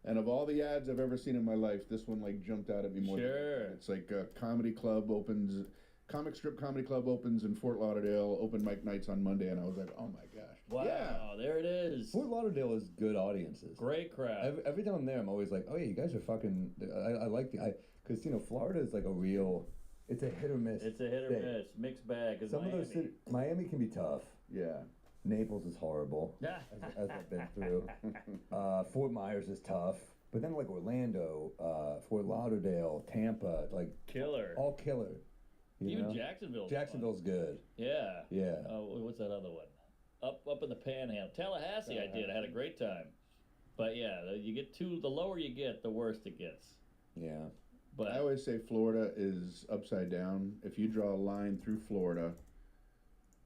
And of all the ads I've ever seen in my life, this one like jumped out at me more. Sure. It's like a comic strip comedy club opens in Fort Lauderdale, open mic nights on Monday, and I was like, oh my gosh. Wow, Yeah. there it is. Fort Lauderdale is good audiences. Great crowd. Every time I'm there, I'm always like, oh yeah, you guys are fucking. I like because Florida is like a real. It's a hit or miss. It's a hit or miss, mixed bag. Some of those cities, Miami can be tough. Yeah. Naples is horrible, as I've been through. Fort Myers is tough, but then like Orlando, Fort Lauderdale, Tampa, like killer, all killer. Even know? Jacksonville's good. Yeah. Yeah. What's that other one? Up in the Panhandle, Tallahassee. I had a great time. But yeah, you get the lower you get, the worse it gets. Yeah. But I always say Florida is upside down. If you draw a line through Florida,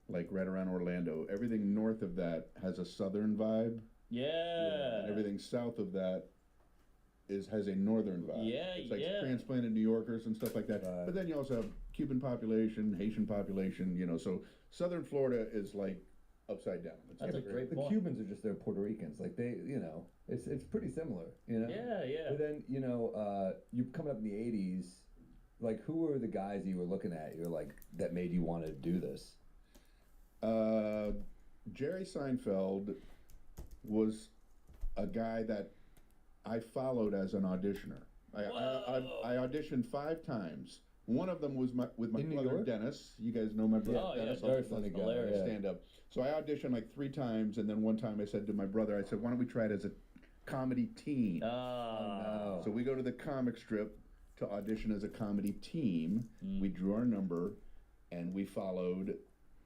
like right around Orlando, everything north of that has a southern vibe. Yeah. And everything south of that has a northern vibe. Yeah, it's like transplanted New Yorkers and stuff like that. But then you also have Cuban population, Haitian population, so southern Florida is like upside down. That's a great point. The Cubans are just their Puerto Ricans. Like they, it's pretty similar, Yeah, yeah. But then, you coming up in the 80s, like who were the guys you were looking at? You're like, that made you want to do this? Jerry Seinfeld was a guy that I followed as an auditioner. I auditioned 5 times. One of them was with my brother Dennis. You guys know my brother Dennis. Very funny guy. Hilarious stand up. So I auditioned like 3 times, and then one time I said to my brother, I said, why don't we try it as a comedy team? Oh. So we go to the comic strip to audition as a comedy team. We drew our number, and we followed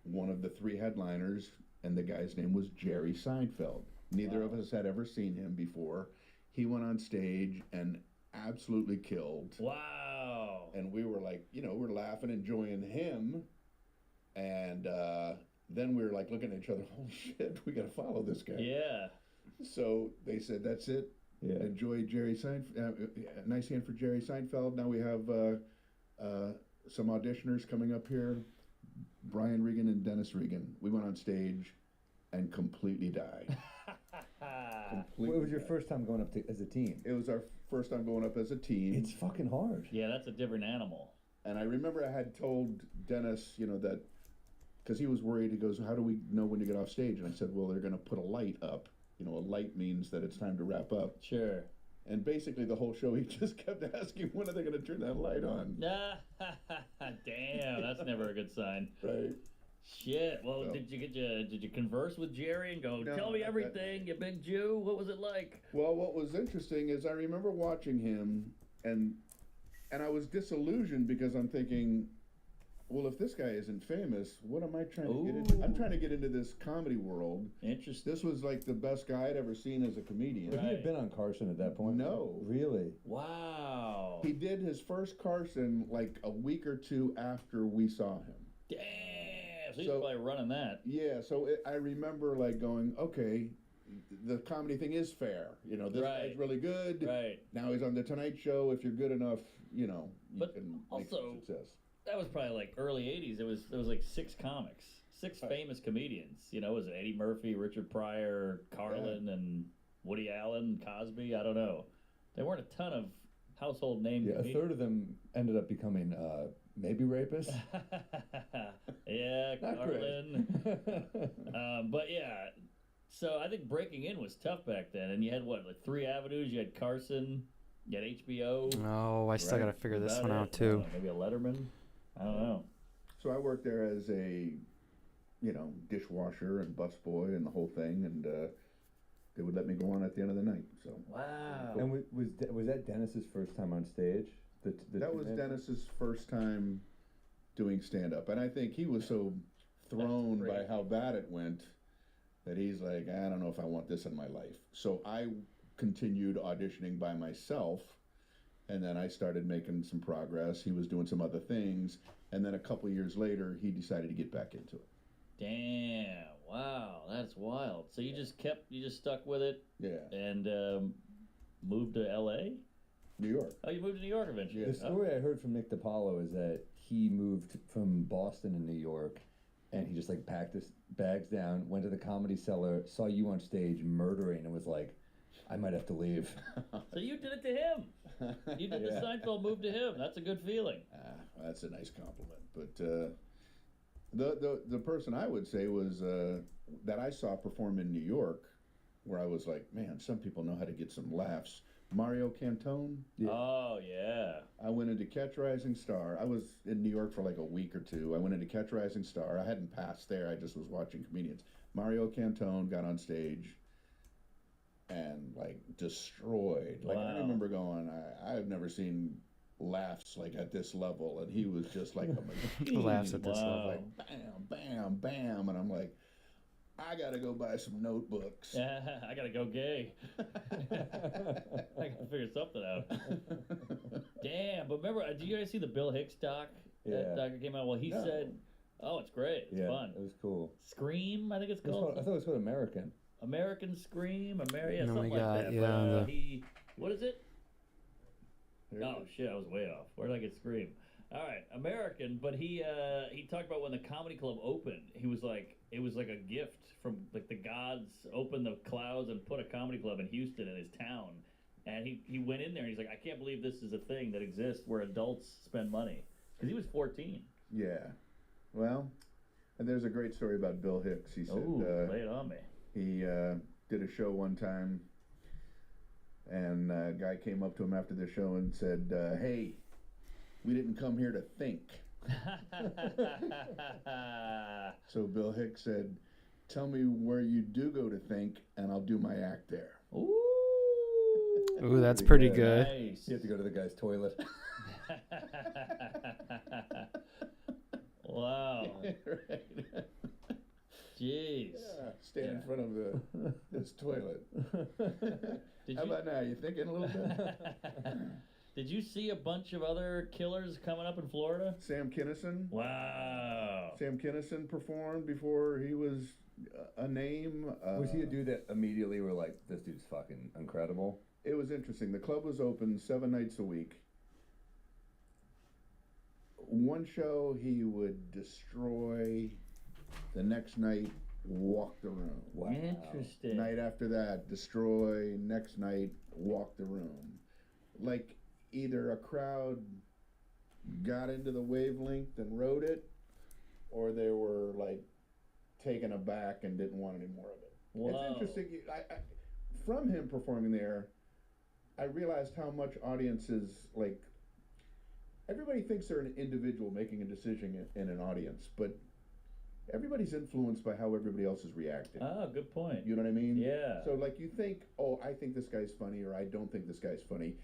one of the 3 headliners, and the guy's name was Jerry Seinfeld. Neither of us had ever seen him before. He went on stage and absolutely killed. Wow. And we were like, we're laughing, enjoying him. And then we were like looking at each other, oh shit, we got to follow this guy. Yeah. So they said, that's it. Yeah. Enjoy Jerry Seinfeld. Nice hand for Jerry Seinfeld. Now we have some auditioners coming up here. Brian Regan and Dennis Regan. We went on stage and completely died. What was your first time going up as a team? It was our first time going up as a team. It's fucking hard. Yeah, that's a different animal. And I remember I had told Dennis, that, because he was worried, he goes, how do we know when to get off stage? And I said, well, they're going to put a light up. A light means that it's time to wrap up. Sure. And basically the whole show, he just kept asking, when are they going to turn that light on? Damn, that's never a good sign. Right. Shit. Well, did you converse with Jerry and go, tell me everything, you big Jew? What was it like? Well, what was interesting is I remember watching him, and I was disillusioned because I'm thinking, well, if this guy isn't famous, what am I trying to get into? I'm trying to get into this comedy world. Interesting. This was like the best guy I'd ever seen as a comedian. But he had been on Carson at that point? No. Really? Wow. He did his first Carson like a week or 2 after we saw him. Damn. So he's probably running that. Yeah, so I remember like going, okay, the comedy thing is fair. This guy's really good. Right. Now he's on the Tonight Show. If you're good enough, you can make some success. That was probably like early 80s. There was like 6 comics, 6 famous comedians. Was it Eddie Murphy, Richard Pryor, Carlin, and Woody Allen, Cosby? I don't know. There weren't a ton of household name Yeah, comedians. a third of them ended up becoming maybe rapists. Yeah, Carlin. But yeah, so I think breaking in was tough back then. And you had what, like 3 avenues? You had Carson, you had HBO. Oh, I still got to figure this one out too. Maybe a Letterman. I don't know. So I worked there as a, dishwasher and busboy and the whole thing, and they would let me go on at the end of the night. So wow. And was that Dennis's first time on stage? That was Dennis's first time doing stand-up. And I think he was so thrown by crazy. how bad it went that he's like, I don't know if I want this in my life. So I continued auditioning by myself, and then I started making some progress. He was doing some other things, and then a couple years later, he decided to get back into it. Damn! Wow, that's wild. So you just stuck with it, Yeah, and moved to L.A. New York. Oh, you moved to New York eventually. The story I heard from Nick DiPaolo is that he moved from Boston to New York, and he just like packed his bags down, went to the Comedy Cellar, saw you on stage murdering, and was like, I might have to leave. So you did it to him. You did the Seinfeld move to him. That's a good feeling. Well, that's a nice compliment. But the person I would say was that I saw perform in New York, where I was like, man, some people know how to get some laughs. Mario Cantone. Yeah. Oh yeah. I went into Catch Rising Star. I was in New York for like a week or two. I went into Catch Rising Star. I hadn't passed there. I just was watching comedians. Mario Cantone got on stage and like destroyed. Like I Wow. remember going, I've never seen laughs like at this level, and he was just like a machine. Laughs at this Wow. Like bam, bam, bam, and I'm like, I gotta go buy some notebooks. Yeah, I gotta go gay. I gotta figure something out. Damn, but remember, did you guys see the Bill Hicks doc? That Yeah. doc came out. Well, he No. said, "Oh, it's great. It's Yeah, fun. it was cool. Scream, I think it's It was called. I thought it was called American. American Scream, Oh something my like God, that. yeah, But, the- what is it? There- Oh shit, I was way off. Where did I get Scream? All right, American. But he talked about when the comedy club opened. He was like, it was like a gift from like the gods opened the clouds and put a comedy club in Houston in his town. And he went in there and he's like, I can't believe this is a thing that exists where adults spend money. Because he was 14. Yeah. Well, and there's a great story about Bill Hicks. He said Oh, lay it on me. he did a show one time, and a guy came up to him after the show and said, hey, we didn't come here to think. So Bill Hicks said, tell me where you do go to think, and I'll do my act there. Ooh. Ooh, that's pretty Yeah, good. Nice. You have to go to the guy's toilet. Wow. Right. Jeez. Yeah, stand in front of this toilet. Did How you- about now? You thinking a little bit? Did you see a bunch of other killers coming up in Florida? Sam Kinison. Wow. Sam Kinison performed before he was a name. Was he a dude that immediately were like, this dude's fucking incredible? It was interesting. The club was open 7 nights a week. One show he would destroy. The next night, walk the room. Wow. Interesting. Night after that, destroy. Next night, walk the room. Like either a crowd got into the wavelength and wrote it, or they were like taken aback and didn't want any more of it. Whoa. It's interesting. From him performing there, I realized how much audiences like. Everybody thinks they're an individual making a decision in an audience, but everybody's influenced by how everybody else is reacting. Oh, good point. You know what I mean? Yeah. So like you think, oh, I think this guy's funny, or I don't think this guy's funny.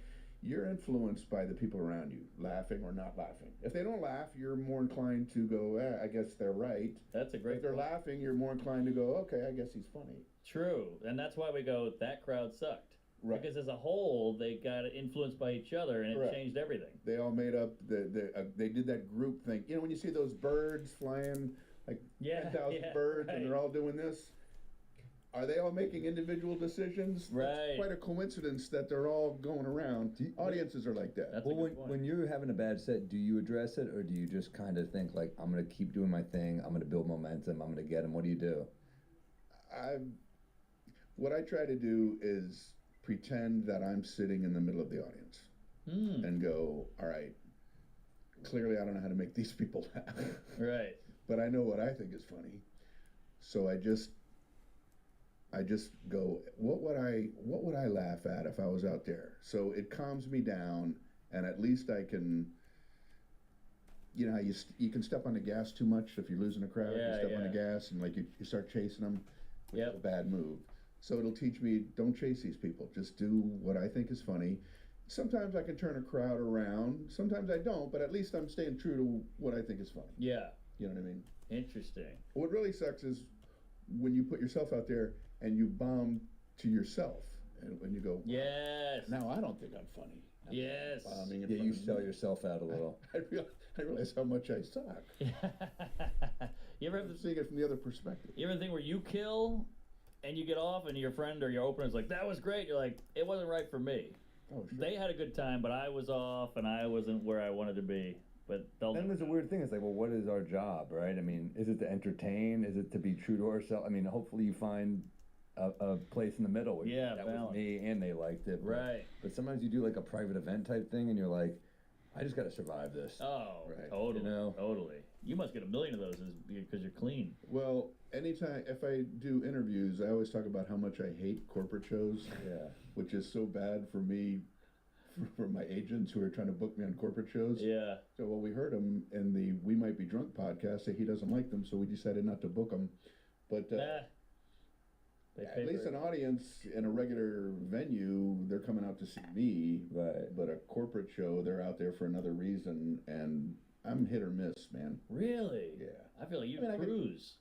You're influenced by the people around you, laughing or not laughing. If they don't laugh, you're more inclined to go, I guess they're right. That's a great If they're point. laughing, you're more inclined to go, okay, I guess he's funny. True. And that's why we go, that crowd sucked. Right. Because as a whole, they got influenced by each other and it Correct. changed everything. They all made up, they did that group thing. You know, when you see those birds flying, like Yeah, 10,000 yeah, birds, right. and they're all doing this, are they all making individual decisions? Right. It's quite a coincidence that they're all going around. Audiences are like that. That's Well, a good point. when you're having a bad set, do you address it, or do you just kind of think like, I'm gonna keep doing my thing, I'm gonna build momentum, I'm gonna get him? What do you do? What I try to do is pretend that I'm sitting in the middle of the audience and go, all right, clearly I don't know how to make these people laugh, Right. but I know what I think is funny. So I just go, what would I laugh at if I was out there? So it calms me down, and at least I can, you know how you can step on the gas too much if you're losing a crowd. Yeah, you step on the yeah. gas and like you start chasing them, which is Yep. a bad move. So it'll teach me, don't chase these people. Just do what I think is funny. sometimes I can turn a crowd around. Sometimes I don't, but at least I'm staying true to what I think is funny. Yeah. You know what I mean? Interesting. What really sucks is when you put yourself out there and you bomb to yourself, and when you go, Yes. now I don't think I'm funny. Yes. Bombing in Yeah, front you of sell me. yourself out a little. I realize how much I suck. You ever have I'm this, seeing it from the other perspective. you ever think where you kill and you get off and your friend or your opener's like, that was great. You're like, it wasn't right for me. Oh, sure. They had a good time, but I was off and I wasn't where I wanted to be. But they'll Then there's a weird thing. It's like, well, what is our job, right? I mean, is it to entertain? Is it to be true to ourselves? I mean, hopefully you find a place in the middle. Where Yeah, that balance. was me and they liked it. Right. But sometimes you do like a private event type thing, and you're like, I just got to survive this. Oh, Right. totally. You know? Totally. You must get a million of those because you're clean. Well, anytime if I do interviews, I always talk about how much I hate corporate shows, Yeah. which is so bad for me, for my agents who are trying to book me on corporate shows. Yeah. So, well, we heard him in the We Might Be Drunk podcast say he doesn't like them, so we decided not to book him. But They pay at least for an audience in a regular venue, they're coming out to see me. Right. But a corporate show, they're out there for another reason, and I'm hit or miss, man. Really? Yeah. I feel like you I mean, I could- cruise.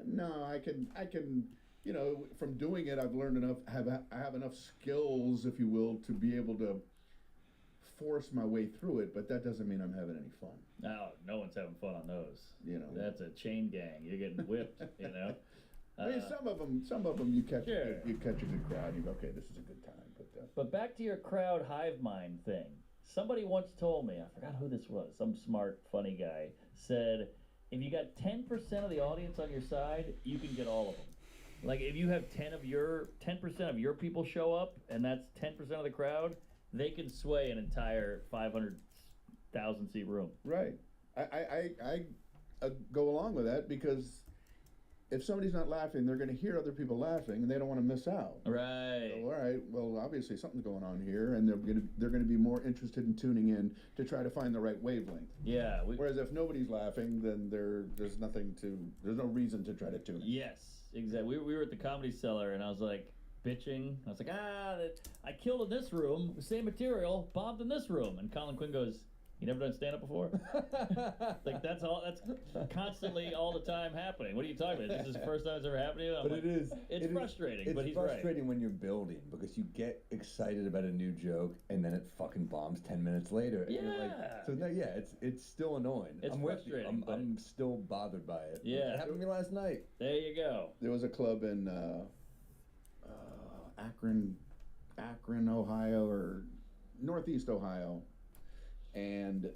No, I can, you know, from doing it, I've learned enough. I have enough skills, if you will, to be able to force my way through it. But that doesn't mean I'm having any fun. No one's having fun on those. You know. That's a chain gang. You're getting whipped, you know. I mean, some of them, you catch, Sure. you catch a good crowd. You go, okay, this is a good time. But back to your crowd hive mind thing. Somebody once told me, I forgot who this was, some smart, funny guy, said, if you got 10% of the audience on your side, you can get all of them. Like if you have 10% of your people show up, and that's 10% of the crowd, they can sway an entire 500,000 seat room. Right. I go along with that because if somebody's not laughing, they're going to hear other people laughing, and they don't want to miss out. Right. So, all right. Well, obviously something's going on here, and they're going to be more interested in tuning in to try to find the right wavelength. Yeah. Whereas if nobody's laughing, then there's no reason to try to tune in. Yes, exactly. We were at the Comedy Cellar, and I was like bitching. I was like, I killed in this room, same material, bombed in this room. And Colin Quinn goes, you never done stand-up before? Like that's constantly all the time happening. What are you talking about? This is the first time it's ever happened to you? I'm But like, it's frustrating, but he's right. It's frustrating when you're building because you get excited about a new joke and then it fucking bombs 10 minutes later. And you're like, Yeah. so no, yeah, it's still annoying. It's I'm with you. frustrating, but- I'm still bothered by it. Yeah. It happened to me last night. There you go. There was a club in Akron, Ohio, or Northeast Ohio, and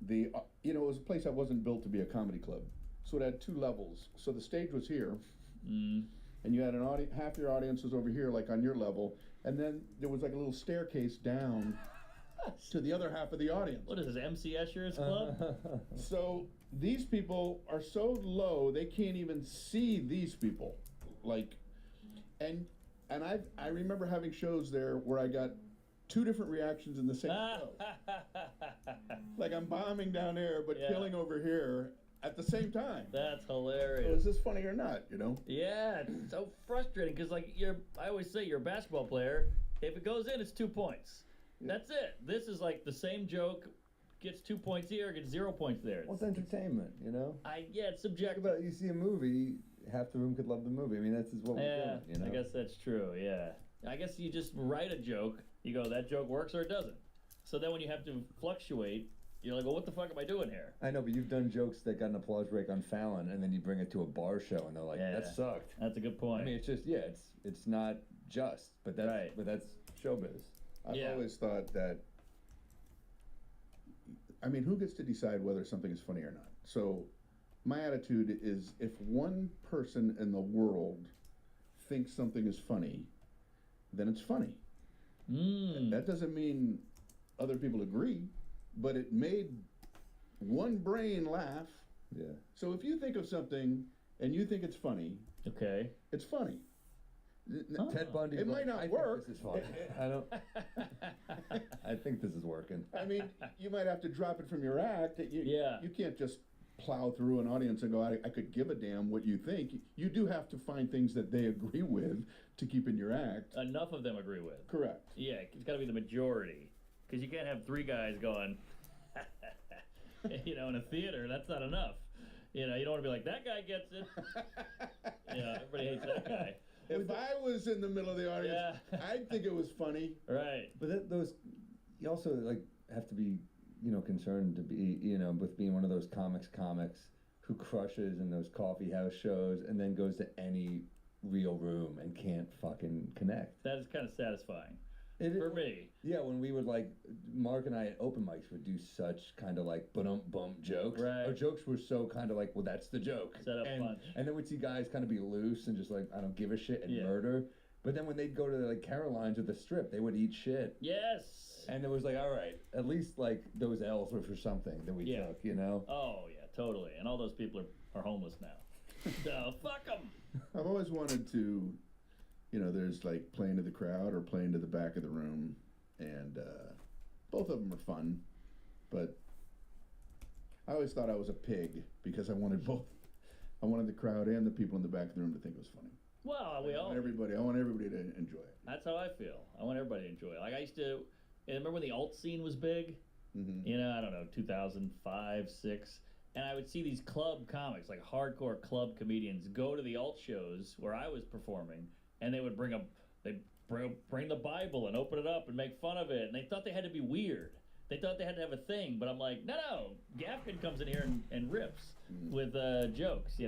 it was a place that wasn't built to be a comedy club, so it had two levels. So the stage was here, and you had an audience. Half your audience was over here, like on your level, and then there was like a little staircase down to the other half of the audience. What is this, MC Escher's club? So these people are so low they can't even see these people, and I remember having shows there where I got two different reactions in the same show. Like I'm bombing down there but Yeah. killing over here at the same time. That's So hilarious. is this funny or not? You know? Yeah, it's so frustrating because I always say you're a basketball player. If it goes in, it's 2 points. Yeah. That's it. This is like the same joke, gets 2 points here, gets 0 points there. Well, it's entertainment, you know? It's Think subjective. about it, you see a movie, half the room could love the movie. I mean, that's just what we're Yeah, doing, you know? I guess that's true. Yeah, I guess you just write a joke. You go, that joke works or it doesn't. So then when you have to fluctuate, you're like, well, what the fuck am I doing here? I know, but you've done jokes that got an applause break on Fallon, and then you bring it to a bar show, and they're like, Yeah. "That sucked." That's a good point. I mean, it's just it's not just, but that's showbiz. I've Yeah. always thought that. I mean, who gets to decide whether something is funny or not? So, my attitude is, if one person in the world thinks something is funny, then it's funny. That doesn't mean other people agree, but it made one brain laugh. Yeah. So if you think of something and you think it's funny, Okay. it's funny. Ted Bundy. It might not work. This is fun. I don't. I think this is working. I mean, you might have to drop it from your act. Yeah. You can't just plow through an audience and go, I could give a damn what you think. You do have to find things that they agree with to keep in your act. Enough of them agree with. Correct. Yeah, it's got to be the majority. because you can't have 3 guys going, in a theater. That's not enough. You don't want to be like, that guy gets it. Everybody hates that guy. If I was in the middle of the audience, I'd think it was funny. Right. But you also have to be, concerned to be, with being one of those comics who crushes in those coffee house shows and then goes to any real room and can't fucking connect. That is kind of satisfying. For me. Yeah, when we would Mark and I at open mics would do such kind of bum jokes. Right. Our jokes were so kind of well, that's the joke. Set up punch. And then we'd see guys kind of be loose and just I don't give a shit and murder. But then when they'd go to Caroline's or the Strip, they would eat shit. Yes. And it was all right, at least those L's were for something that we took, Oh yeah, totally. And all those people are homeless now. So fuck them. I've always wanted to, there's playing to the crowd or playing to the back of the room, and both of them are fun, but I always thought I was a pig because I wanted both. I wanted the crowd and the people in the back of the room to think it was funny. Well, I want everybody to enjoy it. That's how I feel. I want everybody to enjoy it. I used to. Remember when the alt scene was big? Mm-hmm. I don't know, 2005, 6. And I would see these club comics, hardcore club comedians, go to the alt shows where I was performing, and they would bring the Bible and open it up and make fun of it. And they thought they had to be weird. They thought they had to have a thing. But I'm like, no. Gafkin comes in here and rips with jokes,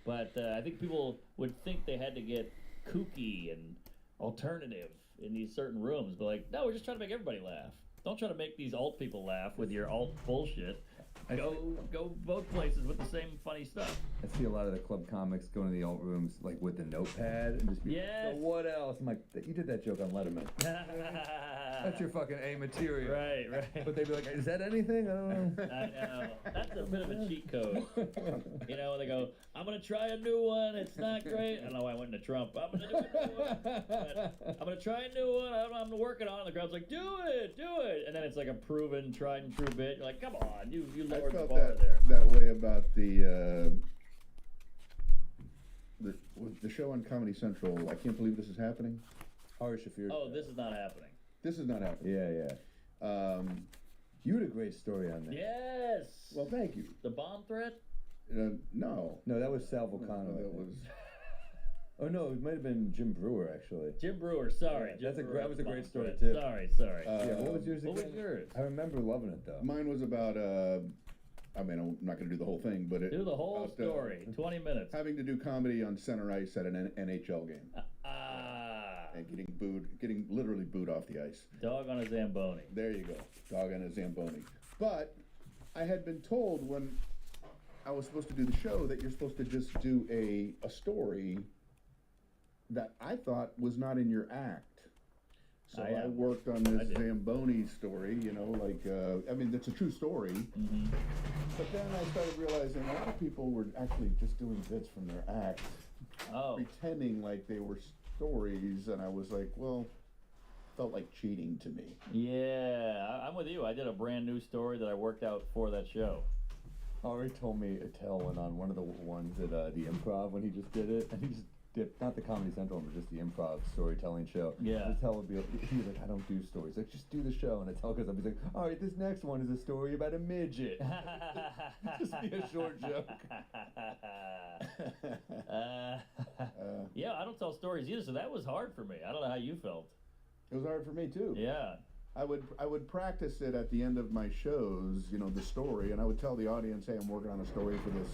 But I think people would think they had to get kooky and alternative in these certain rooms. But no, we're just trying to make everybody laugh. Don't try to make these alt people laugh with your alt bullshit. Go both places with the same funny stuff. I see a lot of the club comics going to the alt rooms with the notepad and just be so what else? I'm like, you did that joke on Letterman. That's your fucking A material. Right. But they'd be like, is that anything? I don't know. I know. That's a bit of a cheat code. When they go, I'm going to try a new one. It's not great. I don't know why I went into Trump. I'm going to do a new one. But I'm going to try a new one. I don't know. I'm working on it. And the crowd's like, do it. And then it's a proven, tried and true bit. You're like, come on. You lowered the bar there. That way about the show on Comedy Central. I can't believe this is happening. Ari Shafir. Oh, this is not happening. This is not happening. Yeah. You had a great story on that. Yes. Well, thank you. The bomb threat? No, that was Sal Volcano. That was. Oh no, it might have been Jim Brewer actually. Jim Brewer, sorry. Yeah, that was a great story threat. too. Sorry. What was yours again? What was yours? I remember loving it though. Mine was about. I'm not going to do the whole thing, but do the whole story. 20 minutes. Having to do comedy on center ice at an NHL game. And getting literally booed off the ice. Dog on a Zamboni. There you go. Dog on a Zamboni. But I had been told when I was supposed to do the show that you're supposed to just do a story that I thought was not in your act. So I worked on this Zamboni story, it's a true story. Mm-hmm. But then I started realizing a lot of people were actually just doing bits from their act, pretending like they were stories, and I was like, well, felt like cheating to me. Yeah, I'm with you. I did a brand new story that I worked out for that show. Ari told me Attell went on one of the ones at the Improv when he just did it, and he just did not the Comedy Central, but just the Improv storytelling show. Yeah. Attell would be like, I don't do stories. Like, just do the show. And Attell goes up, he's like, all right, this next one is a story about a midget. Just be a short joke. Yeah, I don't tell stories either, so that was hard for me. I don't know how you felt. It was hard for me too. Yeah. I would practice it at the end of my shows, the story, and I would tell the audience, hey, I'm working on a story for this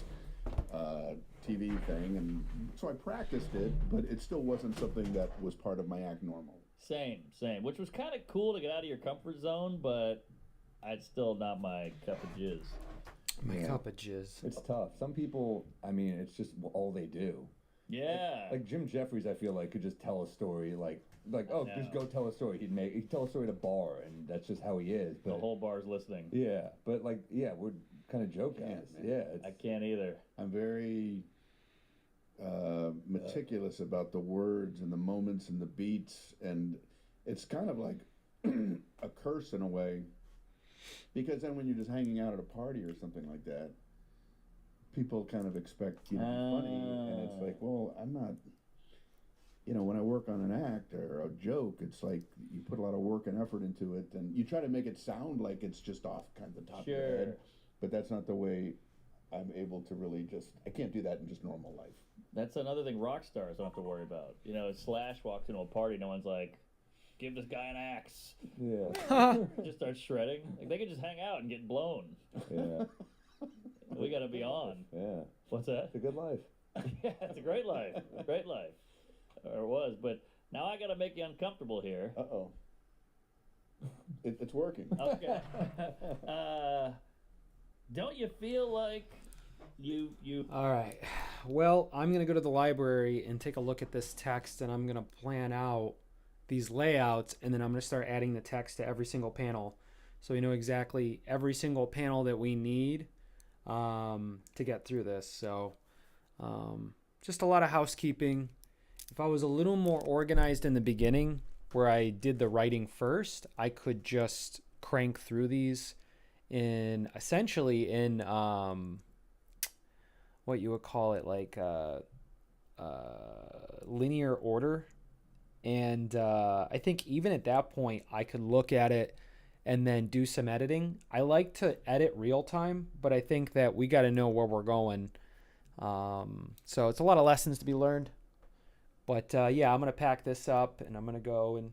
TV thing, and so I practiced it, but it still wasn't something that was part of my act normal. Same, which was kind of cool to get out of your comfort zone, but it's still not my cup of jizz. My cup of jizz. It's tough. Some people, it's just all they do. Yeah. Like Jim Jeffries, I feel like could just tell a story just go tell a story. He'd tell a story at a bar, and that's just how he is. But the whole bar's listening. Yeah, but we're kind of joke guys. Yeah, I can't either. I'm very meticulous about the words and the moments and the beats, and it's kind of like a curse in a way, because then when you're just hanging out at a party or something like that, people kind of expect you to be funny, and it's like, well, I'm not. you know, when I work on an act or a joke, it's like you put a lot of work and effort into it, and you try to make it sound like it's just off kind of the top of your head, but that's not the way I'm able to really just. I can't do that in just normal life. That's another thing rock stars don't have to worry about. You know, Slash walks into a party, no one's like, give this guy an axe. Yeah. Just start shredding. Like, they can just hang out and get blown. Yeah. We got to be on. Yeah. What's that? It's a good life. Yeah, it's a great life. Great life. Or it was. But now I got to make you uncomfortable here. Uh-oh. It's working. Okay. Don't you feel like you All right. Well, I'm going to go to the library and take a look at this text, and I'm going to plan out these layouts, and then I'm going to start adding the text to every single panel, so we know exactly every single panel that we need to get through this. So just a lot of housekeeping. If I was a little more organized in the beginning, where I did the writing first, I could just crank through these in essentially in what you would call it, like linear order. And I think even at that point, I could look at it and then do some editing. I like to edit real time, but I think that we got to know where we're going. So it's a lot of lessons to be learned. But yeah, I'm going to pack this up, and I'm going to go and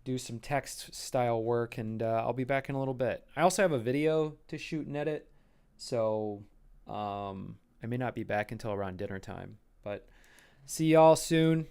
do some text style work, and I'll be back in a little bit. I also have a video to shoot and edit, so I may not be back until around dinner time. But see y'all soon.